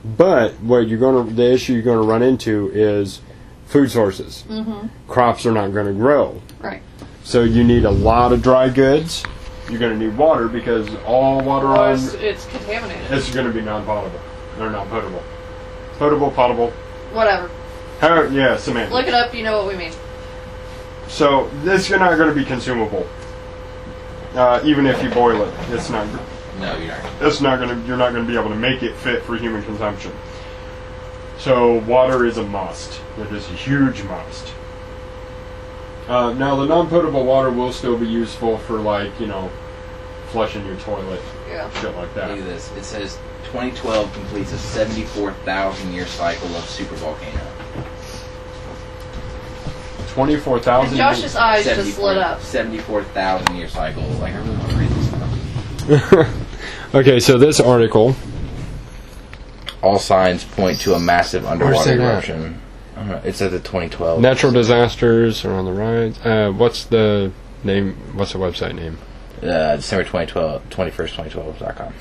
But the issue you're going to run into is food sources. Mm-hmm. Crops are not going to grow. Right. So you need a lot of dry goods. You're going to need water because all water Or on it's contaminated. it's going to be non-potable or not potable. Potable. Whatever. Yeah, semantics. Look it up, you know what we mean. So this you're not going to be consumable. Even if you boil it, it's not. No, you're not. It's not going to. You're not going to be able to make it fit for human consumption. So water is a must. It is a huge must. Now the non-potable water will still be useful for flushing your toilet, shit like that. Look at this. It says 2012 completes a 74,000-year cycle of supervolcano. 24,000. Josh's eyes just lit up. 74,000-year cycle. Like, I really want to read this stuff. Okay, so this article. All signs point to a massive Where's underwater it at? eruption. I don't know. It's at the 2012. Natural disasters are on the rise. What's the name? What's the website name? December 2012, 21st, 2012.com.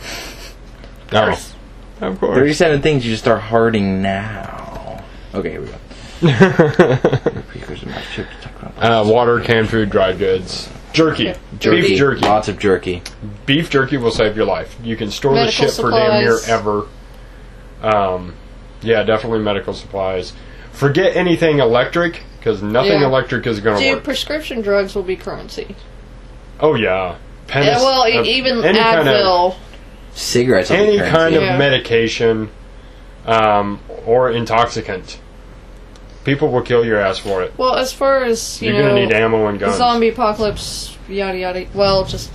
Oh, of course. 37 things you should start harding now. Okay, here we go. Water, canned food, dried goods, jerky. Beef jerky. Lots of jerky. Beef jerky will save your life. You can store Medical the shit for damn near supplies. ever. Yeah, definitely medical supplies. Forget anything electric, because nothing Yeah. electric is going to Dude, work. prescription drugs will be currency. Oh yeah. Yeah, well, even any Advil. Cigarettes. will be Any currency. kind of Yeah. medication or intoxicant. People will kill your ass for it. Well, as far as, You're going to need ammo and guns. zombie apocalypse, yada yada. Well, just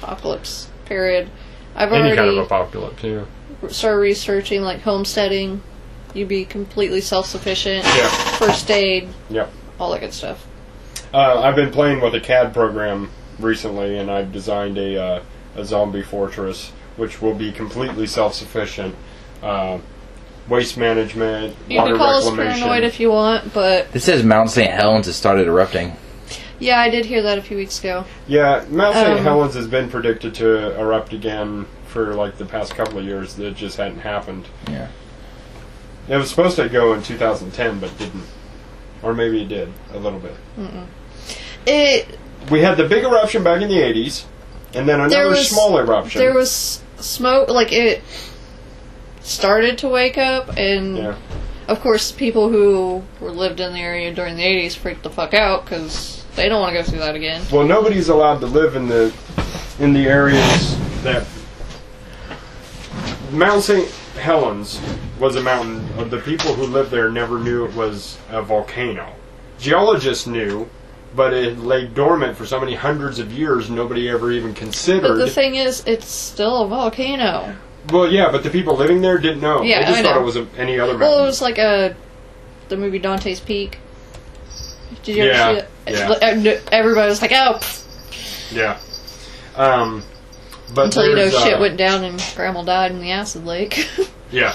apocalypse, period. I've Any already kind of apocalypse, yeah. started researching, like, homesteading. You'd be completely self-sufficient. Yeah. First aid. Yep. All that good stuff. I've been playing with a CAD program recently, and I've designed a zombie fortress, which will be completely self-sufficient. Waste management, You water can call us reclamation. paranoid if you want, but This says Mount St. Helens has started erupting. Yeah, I did hear that a few weeks ago. Yeah, Mount St. Helens has been predicted to erupt again for like the past couple of years. It just hadn't happened. Yeah. It was supposed to go in 2010, but didn't. Or maybe it did, a little bit. We had the big eruption back in the 80s, and then another small eruption. There was smoke, like it started to wake up, and of course people who lived in the area during the 80s freaked the fuck out, because they don't want to go through that again. Well, nobody's allowed to live in the areas that... Mount St. Helens was a mountain. The people who lived there never knew it was a volcano. Geologists knew, but it lay dormant for so many hundreds of years, nobody ever even considered. But the thing is, it's still a volcano. Well, yeah, but the people living there didn't know. Yeah, they just I thought know. it was any other mountain. Well, it was like the movie Dante's Peak. Did you ever see it? Yeah. Everybody was like, oh. Yeah. But until, you know, shit went down and Grandma died in the acid lake. Yeah.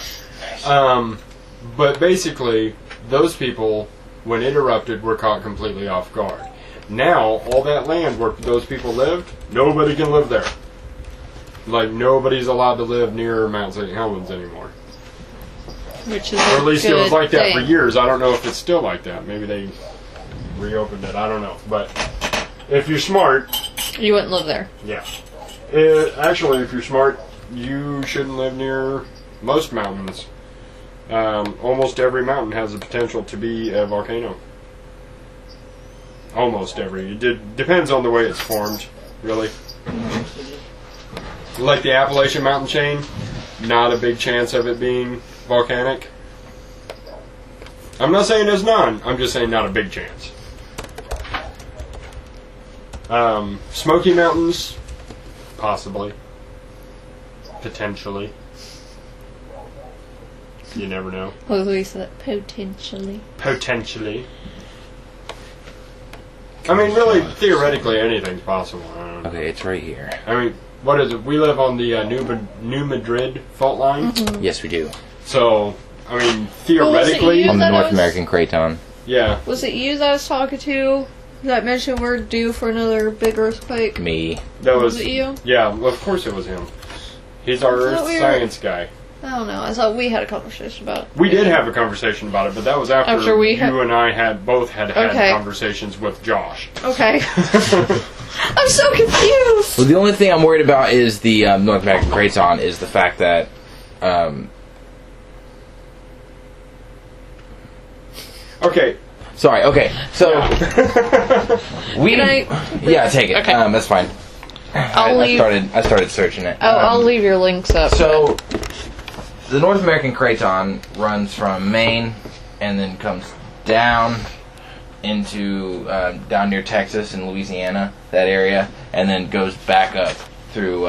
But basically, those people, when it erupted, were caught completely off guard. Now, all that land where those people lived, nobody can live there. Like, nobody's allowed to live near Mount St. Helens anymore. Which is or at least it was like that for thing. years. I don't know if it's still like that. Maybe they reopened it. I don't know. But if you're smart... You wouldn't live there. Yeah. Actually, if you're smart, you shouldn't live near most mountains. Almost every mountain has the potential to be a volcano. Almost every. It depends on the way it's formed, really. Like the Appalachian mountain chain, not a big chance of it being volcanic. I'm not saying there's none, I'm just saying not a big chance. Smoky Mountains, possibly. Potentially. You never know. What we said, potentially. Potentially. I mean, really, theoretically, anything's possible. I don't know. Okay, it's right here. I mean, what is it? We live on the New Madrid fault line. Mm-hmm. Yes, we do. So, I mean, theoretically... On the that North was- American Craton. Yeah. Was it you that I was talking to that mentioned we're due for another big earthquake? Me. That Was it you? Yeah, well, of course it was him. He's our I thought earth we were- science guy. I don't know. I thought we had a conversation about it. We did have a conversation about it, but that was after we you had- and I had both had Okay. conversations with Josh. Okay. I'm so confused! Well, the only thing I'm worried about is the North American Craton is the fact that Okay. sorry, okay. So we Can I- yeah, take it. Okay. That's fine. I'll leave. I started searching it. I'll leave your links up. So, the North American Craton runs from Maine and then comes down into down near Texas and Louisiana, that area, and then goes back up through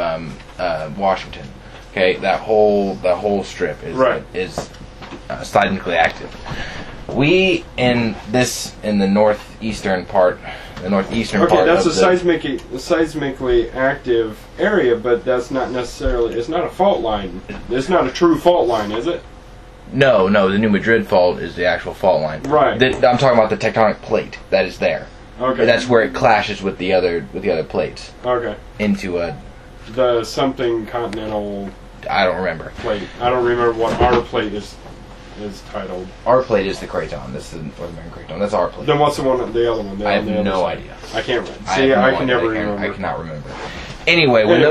Washington. Okay, that whole strip is seismically active. We in the northeastern part. The northeastern Okay, part that's of a seismically active area, but that's not necessarily... It's not a fault line. It's not a true fault line, is it? No, the New Madrid fault is the actual fault line. Right. I'm talking about the tectonic plate that is there. Okay. That's where it clashes with the other plates Okay. into a... The something continental I don't remember. plate. I don't remember what our plate is titled. Our plate is the Craton. This is the North American Craton. That's our plate. Then what's the other one? I have The other no side? idea. I can't remember. I See, have no I can idea. never remember. I cannot remember. Anyway, when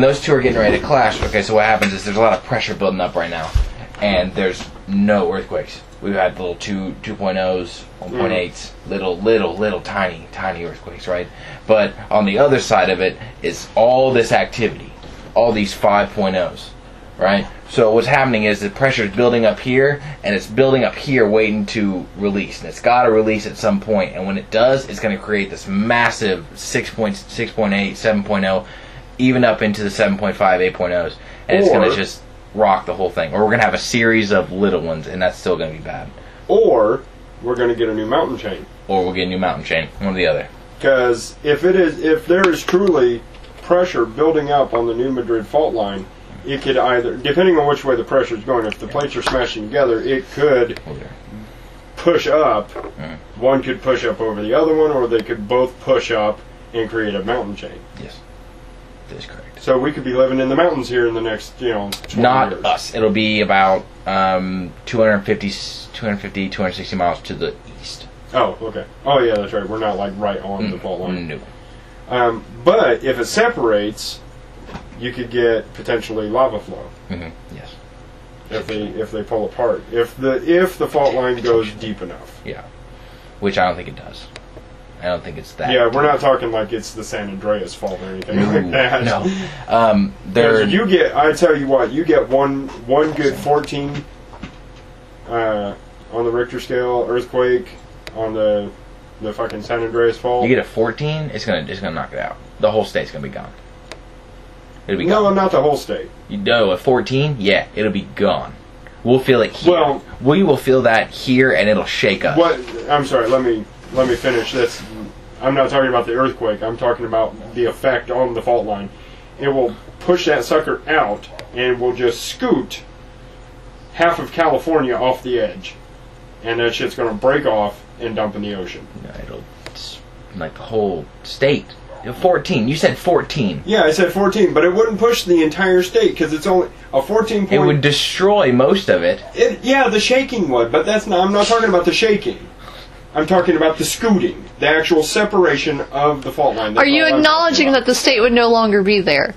those two are getting ready to clash, okay, so what happens is there's a lot of pressure building up right now, and there's no earthquakes. We've had little 2.0s, 1.8s, little tiny earthquakes, right? But on the other side of it is all this activity, all these 5.0s, right? So what's happening is the pressure is building up here, and it's building up here waiting to release. And it's got to release at some point. And when it does, it's going to create this massive 6.8, 7.0, even up into the 7.5, 8.0s. And it's going to just rock the whole thing. Or we're going to have a series of little ones, and that's still going to be bad. Or we're going to get a new mountain chain. Or we'll get a new mountain chain. One or the other. Because if there is truly pressure building up on the New Madrid fault line, it could either, depending on which way the pressure is going, if the plates are smashing together, it could push up, one could push up over the other one, or they could both push up and create a mountain chain. Yes, that is correct. So we could be living in the mountains here in the next, 20 Not years. us. It'll be about 250, 260 miles to the east. Oh, okay. Oh, yeah, that's right. We're not, like, right on the fault line. No. But if it separates, you could get potentially lava flow. Yes. If they pull apart. If the fault line goes deep enough. Yeah. Which I don't think it does. I don't think it's that. Yeah, we're not talking like it's the San Andreas fault or anything like that. No. I tell you what, you get one good 14 on the Richter scale earthquake on the fucking San Andreas fault. You get a 14, it's gonna knock it out. The whole state's gonna be gone. It'll be No, gone. not the whole state. You know, a 14, yeah, it'll be gone. We'll feel it here. Well, we will feel that here, and it'll shake us. What? I'm sorry. Let me finish this. I'm not talking about the earthquake. I'm talking about the effect on the fault line. It will push that sucker out, and will just scoot half of California off the edge, and that shit's going to break off and dump in the ocean. It'll like the whole state. 14. You said 14. Yeah, I said 14, but it wouldn't push the entire state because it's only a 14 point. It would destroy most of it. Yeah, the shaking would, but that's not. I'm not talking about the shaking. I'm talking about the scooting, the actual separation of the fault line. Are you acknowledging that the state would no longer be there?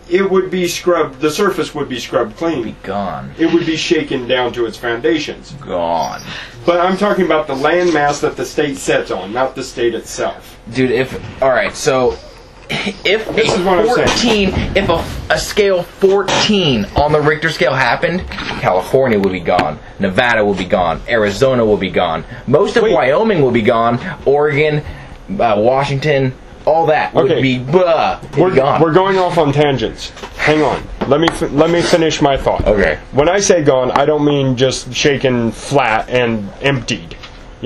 It would be scrubbed. The surface would be scrubbed clean. Be gone. It would be shaken down to its foundations. Gone. But I'm talking about the landmass that the state sets on, not the state itself. Dude, if This is what I'm saying. if a scale 14 on the Richter scale happened, California would be gone, Nevada would be gone, Arizona will be gone, most of Wyoming will be gone, Oregon, Washington, all that would be gone. We're going off on tangents. Hang on. Let me finish my thought. Okay. When I say gone, I don't mean just shaken flat and emptied.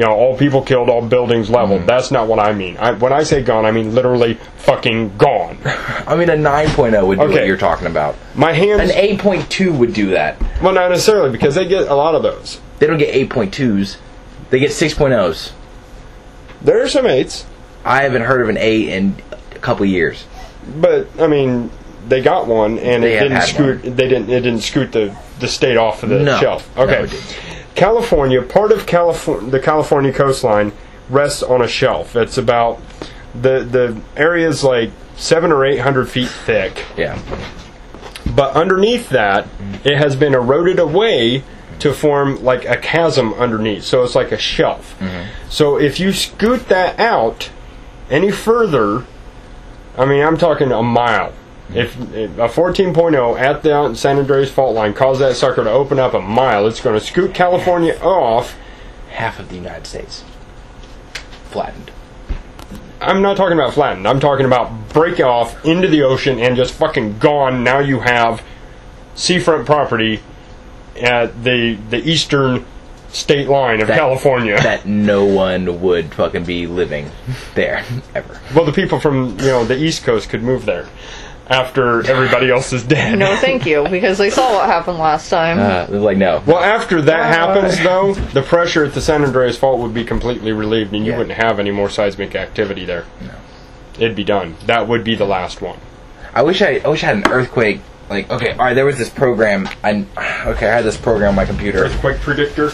All people killed, all buildings leveled. That's not what I mean. When I say gone, I mean literally fucking gone. I mean, a 9.0 would do what you're talking about. My hands... An 8.2 would do that. Well, not necessarily, because they get a lot of those. They don't get 8.2s. They get 6.0s. There are some 8s. I haven't heard of an 8 in a couple years. But, I mean, they got one, and it didn't scoot. It didn't scoot the state off of the shelf. Okay. No, it didn't. California, part of the California coastline rests on a shelf. It's about the area's like 700 or 800 feet thick. Yeah. But underneath that, it has been eroded away to form like a chasm underneath. So it's like a shelf. So if you scoot that out any further, I mean, I'm talking a mile. If a 14.0 at the San Andreas fault line caused that sucker to open up a mile, it's going to scoot California off. Half of the United States. Flattened. I'm not talking about flattened. I'm talking about break off into the ocean and just fucking gone. Now you have seafront property at the eastern state line of California. That no one would fucking be living there, ever. Well, the people from the East Coast could move there after everybody else is dead. No, thank you, because they saw what happened last time. Like, no. Well, after that happens, though, the pressure at the San Andreas Fault would be completely relieved, and you wouldn't have any more seismic activity there. No. It'd be done. That would be the last one. I wish I had an earthquake. Like, okay, all right, there was this program. I had this program on my computer. Earthquake predictor?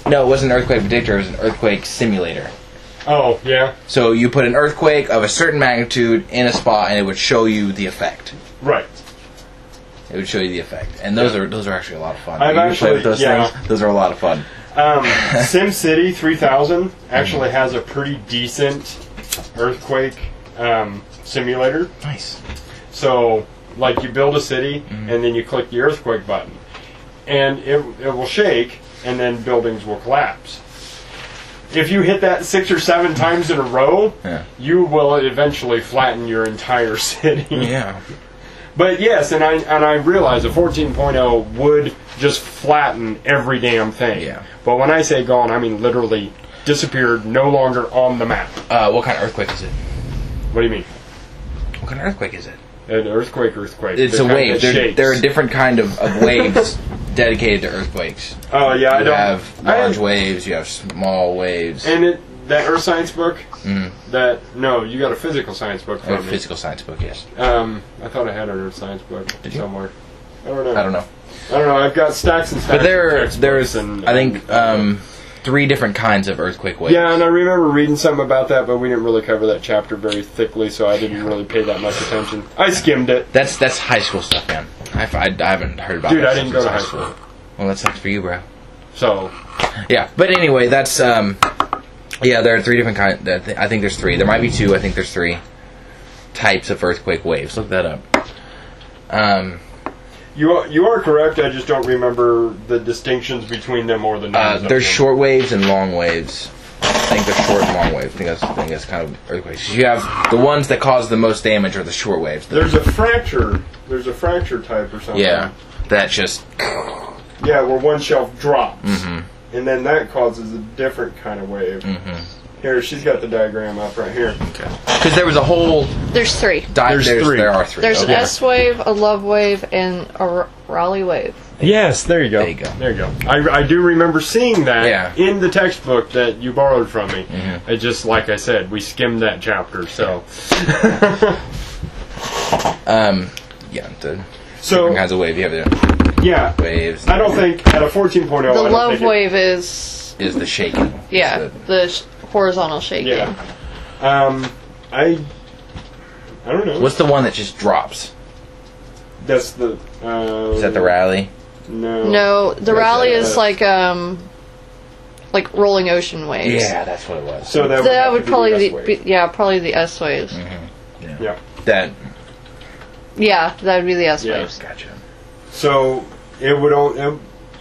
No, it wasn't an earthquake predictor. It was an earthquake simulator. Oh, yeah. So you put an earthquake of a certain magnitude in a spot, and it would show you the effect. Right. It would show you the effect, and those are actually a lot of fun. I've actually play with those things. Those are a lot of fun. SimCity 3000 actually has a pretty decent earthquake simulator. Nice. So, like, you build a city, and then you click the earthquake button, and it will shake, and then buildings will collapse. If you hit that 6 or 7 times in a row, you will eventually flatten your entire city. Yeah. But yes, and I realize a 14.0 would just flatten every damn thing. Yeah. But when I say gone, I mean literally disappeared, no longer on the map. What kind of earthquake is it? What do you mean? What kind of earthquake is it? An earthquake. It's The a kind wave. that shakes. There are different kind of waves dedicated to earthquakes. Oh yeah, You have large waves. You have small waves. And that earth science book. Mm-hmm. No, you got a physical science book A from me. physical science book, yes. I thought I had an earth science book somewhere. I don't know. I've got stacks and stacks. But of there's and, I think 3 different kinds of earthquake waves. Yeah, and I remember reading something about that, but we didn't really cover that chapter very thickly, so I didn't really pay that much attention. I skimmed it. That's high school stuff, man. I haven't heard about. Dude, that I didn't stuff go to since high school. Well, that sucks for you, bro. So, yeah. But anyway, that's yeah. There are 3 different kinds. I think there's 3. There might be 2. I think there's 3 types of earthquake waves. Look that up. You are correct. I just don't remember the distinctions between them or the names. There's short waves and long waves. I think they're short and long waves. I think that's kind of earthquakes. You have the ones that cause the most damage are the short waves. There's a fracture. There's a fracture type or something. Yeah, that just. Yeah, where one shelf drops, Mm-hmm. and then that causes a different kind of wave. Mm-hmm. Here, she's got the diagram up right here. Okay. Because there was a whole. There's 3. There's 3. There are 3. There's okay. an S wave, a love wave, and a Raleigh wave. Yes, there you go. There you go. I do remember seeing that Yeah. in the textbook that you borrowed from me. Mm-hmm. It just, like I said, we skimmed that chapter, so. Yeah. The So, different kinds of wave. You have the yeah. waves. I don't think, at a 14.0, The I don't love think wave is is the shaking. yeah, the horizontal shaking. Yeah. I don't know. What's the one that just drops? That's the. Is that the rally? No. No, the That's Raleigh a- is like rolling ocean waves. Yeah, that's what it was. So that That would would probably be be probably the S waves. Mm-hmm. Yeah. That. Yeah, that would be the S Yeah. waves. Gotcha. So it would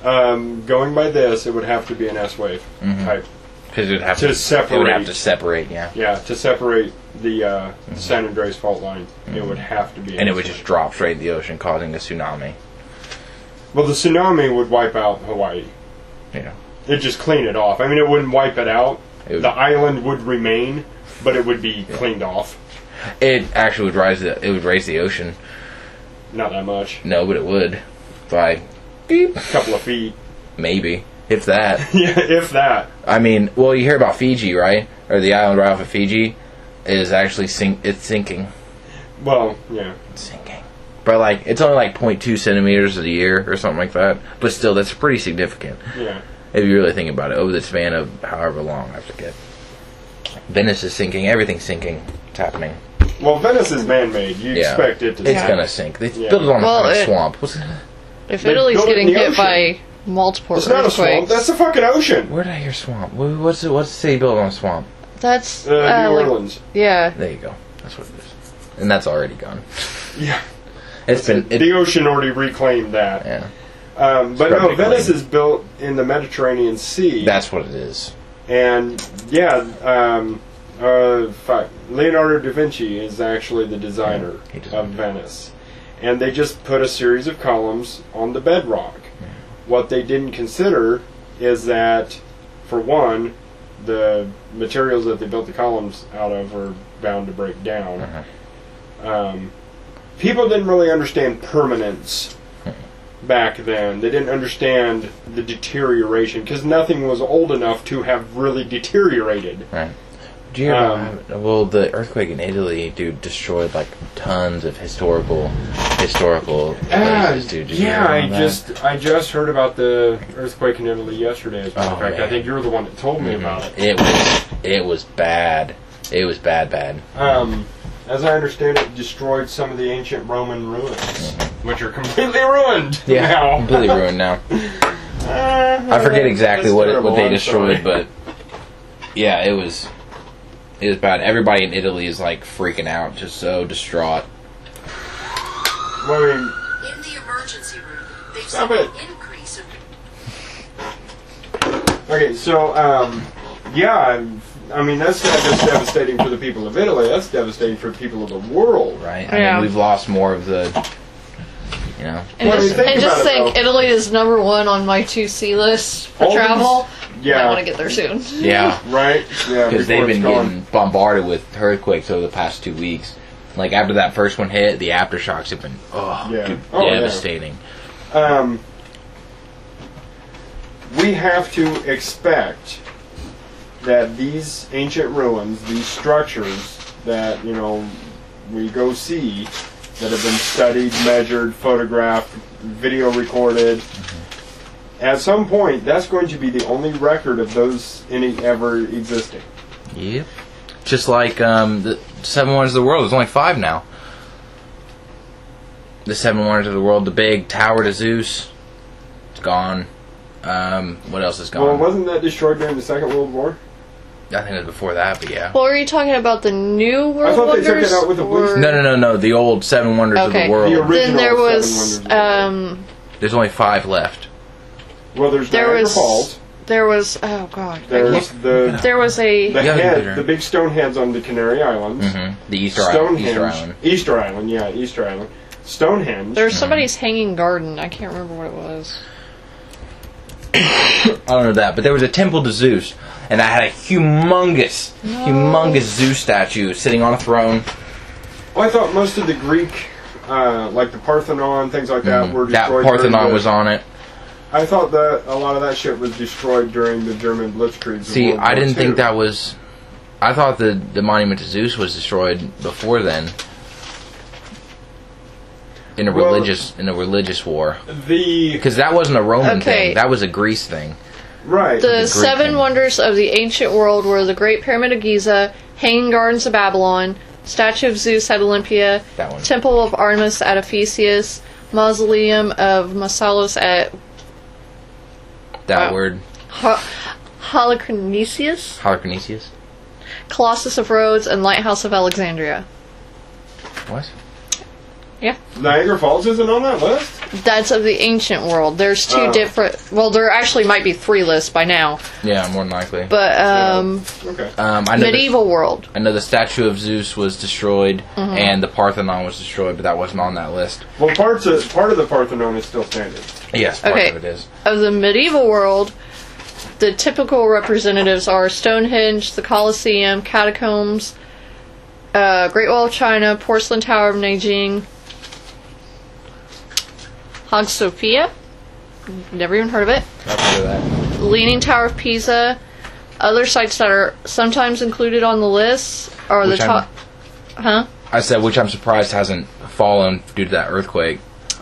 going by this, it would have to be an S wave type. Because it would have To to separate. It would have to separate. Yeah. Yeah, to separate the San Andreas fault line, it would have to be. And it S would wave. just drop straight in the ocean, causing a tsunami. Well, the tsunami would wipe out Hawaii. Yeah. It'd just clean it off. I mean, it wouldn't wipe it out. It would- The island would remain, but it would be cleaned off. It actually would raise the ocean. Not that much. No, but it would. By beep, A couple of feet. maybe. If that. Yeah, if that. I mean, well, you hear about Fiji, right? Or the island right off of Fiji is actually it's sinking. Well, yeah. It's sinking. But like, it's only like 0.2 centimeters a year or something like that. But still, that's pretty significant. Yeah. If you really think about it, over the span of however long, I forget. Venice is sinking. Everything's sinking. It's happening. Well, Venice is man-made. You Yeah. expect it to It's sink. gonna sink. They Yeah. built it on Well, a it- swamp. What's it? If They Italy's built it in getting the hit ocean. by multiple It's not a swamp. earthquakes, That's the fucking ocean. Where did I hear swamp? What's the city built on a swamp? that's New like, Orleans. yeah. There you go. That's what it is. And that's already gone. Yeah. It's been. The ocean already reclaimed that. Yeah. But no, Scrubbed it Venice clean. is built in the Mediterranean Sea. That's what it is. And yeah, Leonardo da Vinci is actually the designer he designed of Venice, and they just put a series of columns on the bedrock. What they didn't consider is that, for one, the materials that they built the columns out of are bound to break down. People didn't really understand permanence back then. They didn't understand the deterioration because nothing was old enough to have really deteriorated. Right. Do you hear well, the earthquake in Italy, dude, destroyed like tons of historical places, dude. Did you hear about that? I just heard about the earthquake in Italy yesterday. As a matter of fact, I man. think you're the one that told me about it. It was bad. It was bad. As I understand it, destroyed some of the ancient Roman ruins, which are completely ruined now. Completely ruined now. I forget exactly That's what terrible, they I'm destroyed, sorry. but yeah, it was bad. Everybody in Italy is like freaking out, just so distraught. Well, I mean, In the emergency room, they've Stop seen it. an increase of okay, so yeah, I mean that's not just devastating for the people of Italy. That's devastating for the people of the world. Right? Yeah. I mean, we've lost more of the, you know. And Well, I mean, just, think and just about it, think, though. Italy is number 1 on my to-see list for All these- travel. yeah. I want to get there soon. Yeah. Right? Yeah, Because they've before it's been gone. getting bombarded with earthquakes over the past 2 weeks. Like after that first one hit, the aftershocks have been devastating. We have to expect that these ancient ruins, these structures that, we go see, that have been studied, measured, photographed, video recorded, at some point, that's going to be the only record of those any ever existing. Yep. Just like the 7 Wonders of the World. There's only 5 now. The 7 Wonders of the World, the big Tower to Zeus, it's gone. What else is gone? Well, wasn't that destroyed during the Second World War? I think it was before that, but yeah. Well, are you talking about the new World I thought Wonders? they took it out with the police. No. The old 7 Wonders of the World. The original then there 7 was Wonders of the World. There's only 5 left. Well, there's Niagara Falls. There was the big stone heads on the Canary Islands. Mm-hmm. The Easter Island. Easter Island. Stonehenge. There's somebody's hanging garden. I can't remember what it was. I don't know that, but there was a temple to Zeus, and that had a humongous Zeus statue sitting on a throne. Well, I thought most of the Greek, like the Parthenon, things like that, were destroyed. That Parthenon was on it. I thought that a lot of that shit was destroyed during the German Blitzkrieg. See, I didn't think that was... I thought the monument to Zeus was destroyed before then. In a religious war. Because that wasn't a Roman thing. That was a Greece thing. Right. The 7 Wonders of the ancient world were the Great Pyramid of Giza, Hanging Gardens of Babylon, Statue of Zeus at Olympia, Temple of Artemis at Ephesus, Mausoleum of Mausolus at... word. Halicarnassus? Colossus of Rhodes, and Lighthouse of Alexandria. What? Yeah. Niagara Falls isn't on that list? That's of the ancient world. There's 2 different... Well, there actually might be 3 lists by now. Yeah, more than likely. But, okay. I know medieval world. I know the statue of Zeus was destroyed, and the Parthenon was destroyed, but that wasn't on that list. Well, part of the Parthenon is still standing. Yes, part of it is. Of the medieval world, the typical representatives are Stonehenge, the Colosseum, catacombs, Great Wall of China, Porcelain Tower of Nanjing, Hagia Sophia, never even heard of it. I've heard of that. Leaning Tower of Pisa. Other sites that are sometimes included on the list are the top. I said, which I'm surprised hasn't fallen due to that earthquake.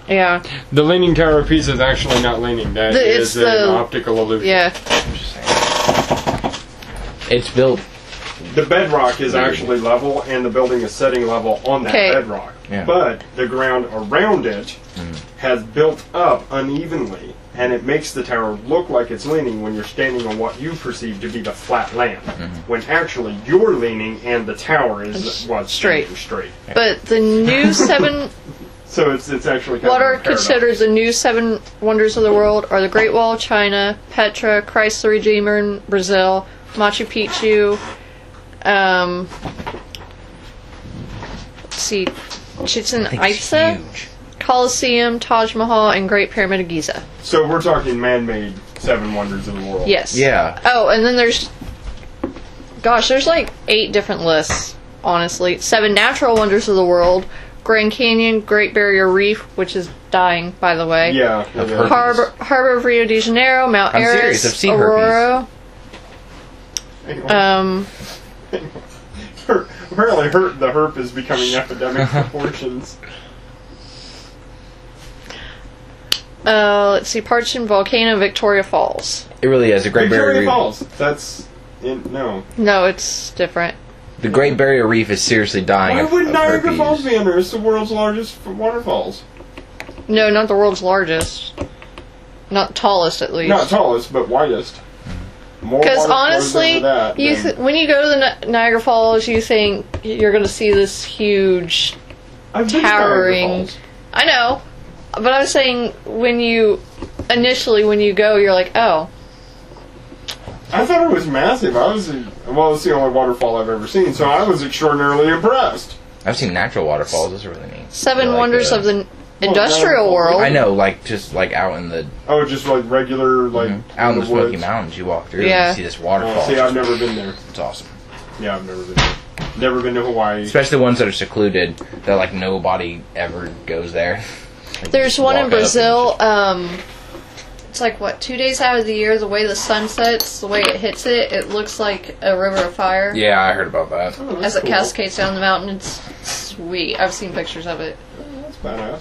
Yeah. The Leaning Tower of Pisa is actually not leaning. That is an optical illusion. Yeah. I'm just saying. It's built. The bedrock is actually level, and the building is setting level on that bedrock. Yeah. But the ground around it has built up unevenly, and it makes the tower look like it's leaning when you're standing on what you perceive to be the flat land, when actually you're leaning and the tower is what's straight. Yeah. But the new 7... So it's actually kind what of are considered the new 7 Wonders of the world are the Great Wall of China, Petra, Christ the Redeemer in Brazil, Machu Picchu, let's see, Chichen Itza, Colosseum, Taj Mahal, and Great Pyramid of Giza. So we're talking man-made 7 Wonders of the world. Yes. Yeah. Oh, and then there's like 8 different lists, honestly. 7 natural wonders of the world. Grand Canyon, Great Barrier Reef, which is dying, by the way. Yeah. Harbor of Rio de Janeiro, Mount Eris, Aurora. Apparently, the herp is becoming epidemic proportions. Let's see, Parchin Volcano, Victoria Falls. It really is a Great Barrier Reef. Falls. That's no. No, it's different. The Great Barrier Reef is seriously dying. Why would Niagara herpes. Falls be under? It's the world's largest waterfalls. No, not the world's largest. Not tallest, at least. Not tallest, but widest. Because honestly, when you go to the Niagara Falls, you think you're going to see this huge, towering. I know, but I was saying when you go, you're like, oh. I thought it was massive. It's the only waterfall I've ever seen, so I was extraordinarily impressed. I've seen natural waterfalls. Those are really neat. 7 Wonders of the industrial world. I know, just out in the... Oh, just like regular, out in the Smoky Mountains, you walk through and you see this waterfall. See, I've never been there. It's awesome. Yeah, I've never been there. Never been to Hawaii. Especially the ones that are secluded. That like nobody ever goes there. There's one in Brazil. It's like, what, 2 days out of the year, the way the sun sets, the way it hits it, it looks like a river of fire. Yeah, I heard about that. Oh, as it cool. cascades down the mountain. It's sweet. I've seen pictures of it. That's badass.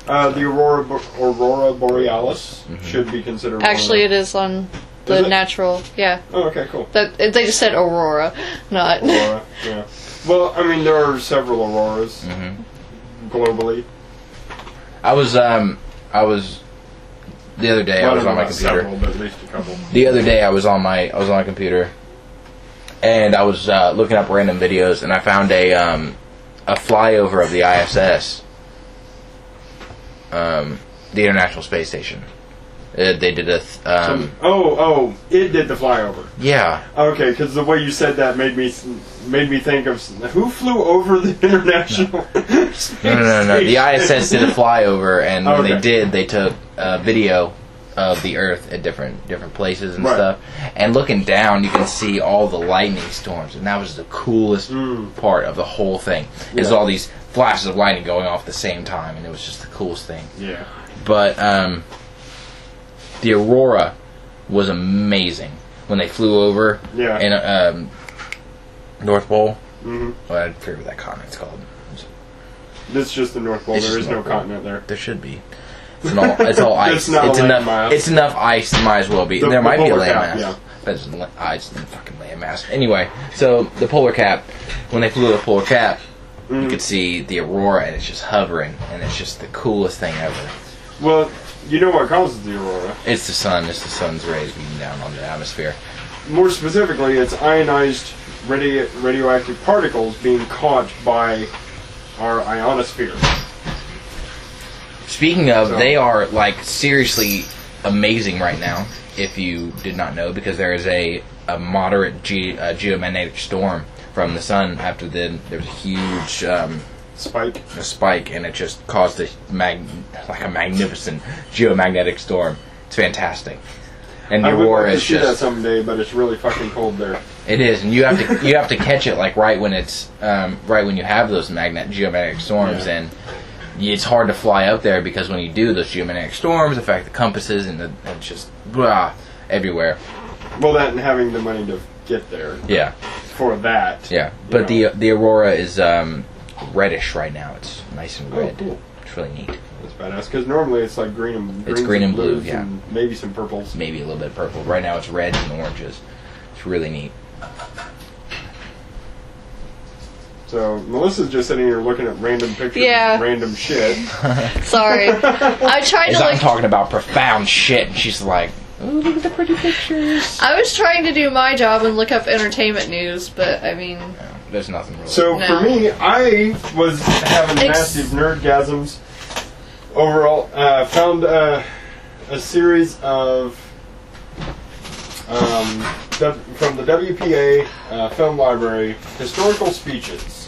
The Aurora Borealis should be considered. Actually, it is on the natural. Yeah. Oh, okay, cool. They just said Aurora, not. Aurora, yeah. Well, I mean, there are several auroras globally. I was the other day I was on my computer. Several, but at least a couple. The other day I was on my computer, and I was looking up random videos, and I found a flyover of the ISS, the International Space Station. They did a. It did the flyover. Yeah. Okay, because the way you said that made me think of who flew over the International. No. The ISS did a flyover, and when they took a video of the Earth at different places and stuff. And looking down, you can see all the lightning storms, and that was the coolest part of the whole thing. Is all these flashes of lightning going off at the same time, and it was just the coolest thing. Yeah. But the Aurora was amazing when they flew over in North Pole. Well, I forget what that continent's called. This is just the North Pole. There is no continent there. There should be. It's all ice. It's enough ice. Might as well be. There might be a landmass. But it's ice and fucking landmass. Anyway, so the polar cap. When they flew the polar cap, you could see the Aurora, and it's just hovering, and it's just the coolest thing ever. Well, you know what causes the Aurora? It's the sun. It's the sun's rays beating down on the atmosphere. More specifically, it's ionized radioactive particles being caught by our ionosphere. Speaking of, they are like seriously amazing right now. If you did not know, because there is a moderate geomagnetic storm from the sun after there was a huge spike, and it just caused a magnificent geomagnetic storm. It's fantastic. And the Aurora is just. I would like to see that someday, but it's really fucking cold there. It is, and you have to catch it like right when it's right when you have those geomagnetic storms, and it's hard to fly up there because when you do, those geomagnetic storms affect the compasses and it's just everywhere. Well, that and having the money to get there. Yeah. For that. Yeah, but the Aurora is reddish right now. It's nice and red. Cool. It's really neat. That's badass because normally it's like green and it's green and blue, yeah. And maybe some purples. Maybe a little bit of purple. Right now it's reds and oranges. It's really neat. So Melissa's just sitting here looking at random pictures of random shit. Sorry. I tried to I'm talking about profound shit, and she's like, "Ooh, look at the pretty pictures." I was trying to do my job and look up entertainment news, but I mean... No, there's nothing really. So for me, I was having massive nerdgasms. Overall, found a series of from the WPA Film Library historical speeches,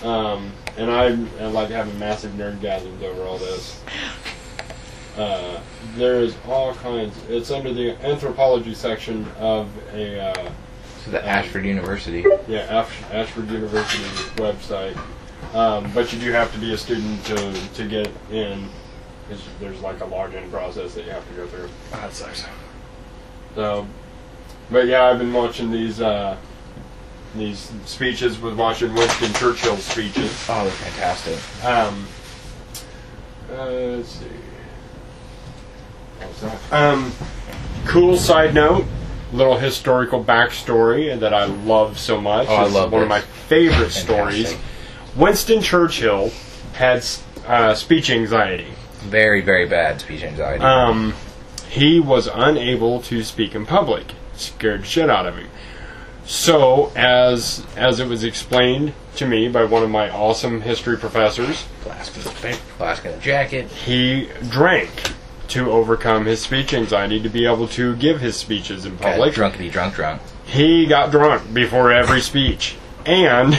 and I like having massive nerdgasms over all this. There's all kinds. It's under the anthropology section of a. So the Ashford University. Yeah, Ashford University website. But you do have to be a student to get in. There's like a login process that you have to go through. Oh, that sucks. So, but yeah, I've been watching these speeches. Was watching Winston Churchill's speeches. Oh, they're fantastic. Let's see. What's that? Cool side note. Little historical backstory that I love so much. Oh, I love one of my favorite stories. Winston Churchill had speech anxiety. Very, very bad speech anxiety. He was unable to speak in public. Scared shit out of him. So, as it was explained to me by one of my awesome history professors, Flask in a jacket. He drank to overcome his speech anxiety to be able to give his speeches in public. Drunk. He got drunk before every speech and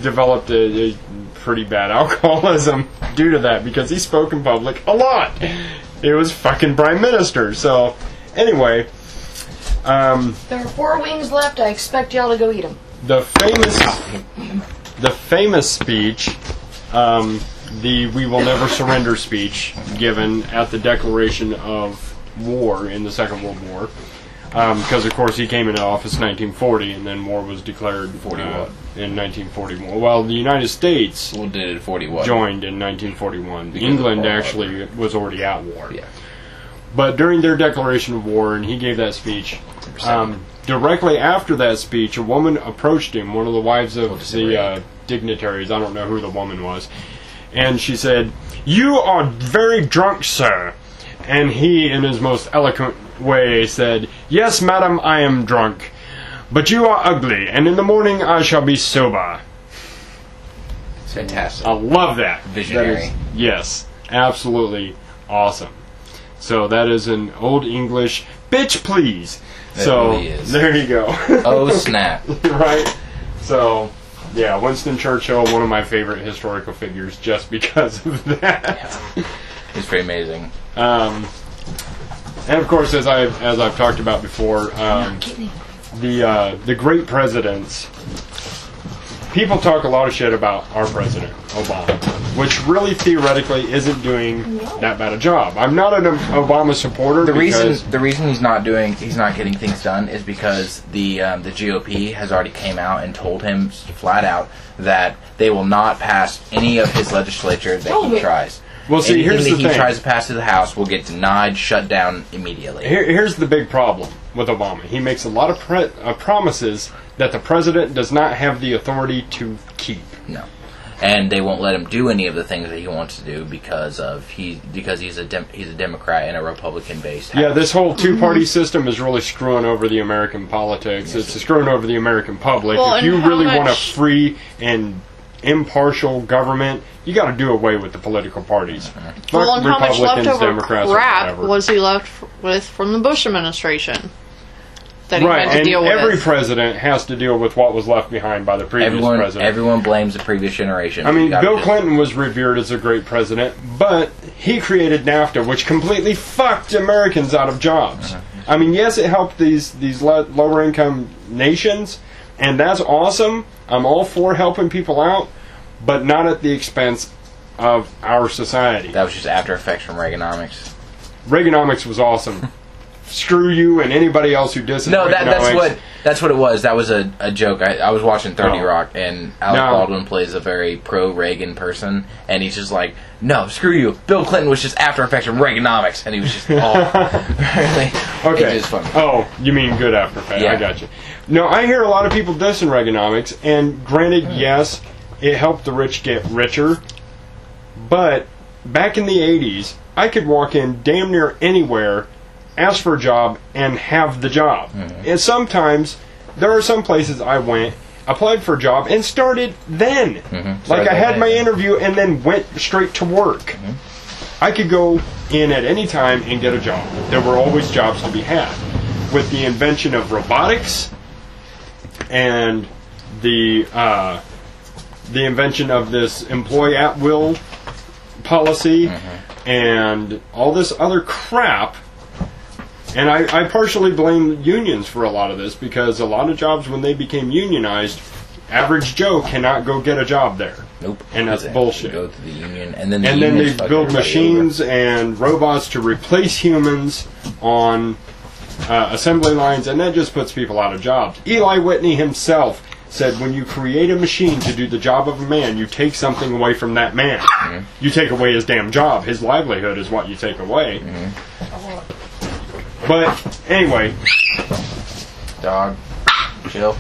developed a pretty bad alcoholism due to that because he spoke in public a lot. It was fucking Prime Minister. So, anyway. There are 4 wings left. I expect y'all to go eat them. the famous speech, the "We Will Never Surrender" speech given at the declaration of war in the Second World War, because of course he came into office in 1940, and then war was declared in 1941. Well, the United States did it in 41. Joined in 1941. England actually was already at war. Yeah. But during their declaration of war, and he gave that speech, directly after that speech, a woman approached him, one of the wives of the dignitaries. I don't know who the woman was. And she said, "You are very drunk, sir." And he, in his most eloquent way, said, "Yes, madam, I am drunk. But you are ugly, and in the morning I shall be sober." It's fantastic. I love that. Visionary. That is, yes, absolutely awesome. So that is an old English, "Bitch, please." It So really is. there you go. Oh, snap. Right? So, yeah, Winston Churchill, one of my favorite historical figures, just because of that. It's pretty amazing. And of course, as I've talked about before, the great presidents. People talk a lot of shit about our president, Obama, which really theoretically isn't doing that bad a job. I'm not an Obama supporter. The reason he's not getting things done is because the GOP has already came out and told him flat out that they will not pass any of his legislature that he tries. Well, see, anything here's the that he thing. tries to pass to the House will get denied, shut down immediately. Here's the big problem with Obama. He makes a lot of promises that the president does not have the authority to keep. No, and they won't let him do any of the things that he wants to do because he's a Democrat in a Republican-based House. Yeah, this whole two-party system is really screwing over the American politics. It's screwing over the American public. Well, if you and how really want a much- free and impartial government, you got to do away with the political parties. Fuck Well, and how much Republicans, leftover Democrats, or crap whatever. was he left with from the Bush administration that he Right, had to and deal with? every president has to deal with what was left behind by the previous president. Everyone blames the previous generation. I mean, You gotta Bill just- Clinton was revered as a great president, but he created NAFTA, which completely fucked Americans out of jobs. I mean, yes, it helped these lower income nations, and that's awesome. I'm all for helping people out, but not at the expense of our society. That was just after effects from Reaganomics. Reaganomics was awesome. Screw you and anybody else who disses No, Reaganomics. that's what it was. That was a joke. I was watching 30 Oh. Rock, and Alec No. Baldwin plays a very pro-Reagan person, and he's just like, "No, screw you. Bill Clinton was just after effects from Reaganomics," and he was just really. Okay. It's just funny. Oh, you mean good after effect. Yeah. I got you. No, I hear a lot of people dissing Reaganomics, and granted, yes, it helped the rich get richer, but back in the 80s, I could walk in damn near anywhere, ask for a job, and have the job. And sometimes, there are some places I went, applied for a job, and started then. Like I had my interview and then went straight to work. I could go in at any time and get a job. There were always jobs to be had. With the invention of robotics and the invention of this employee at will policy and all this other crap. And I partially blame unions for a lot of this, because a lot of jobs, when they became unionized, average Joe cannot go get a job there. Nope. And that's They have bullshit. to go to the union, and then And then unions they fuck build everybody machines and robots to replace humans on assembly lines, and that just puts people out of jobs. Eli Whitney himself said, when you create a machine to do the job of a man, you take something away from that man. You take away his damn job. His livelihood is what you take away. But anyway, Dog, chill.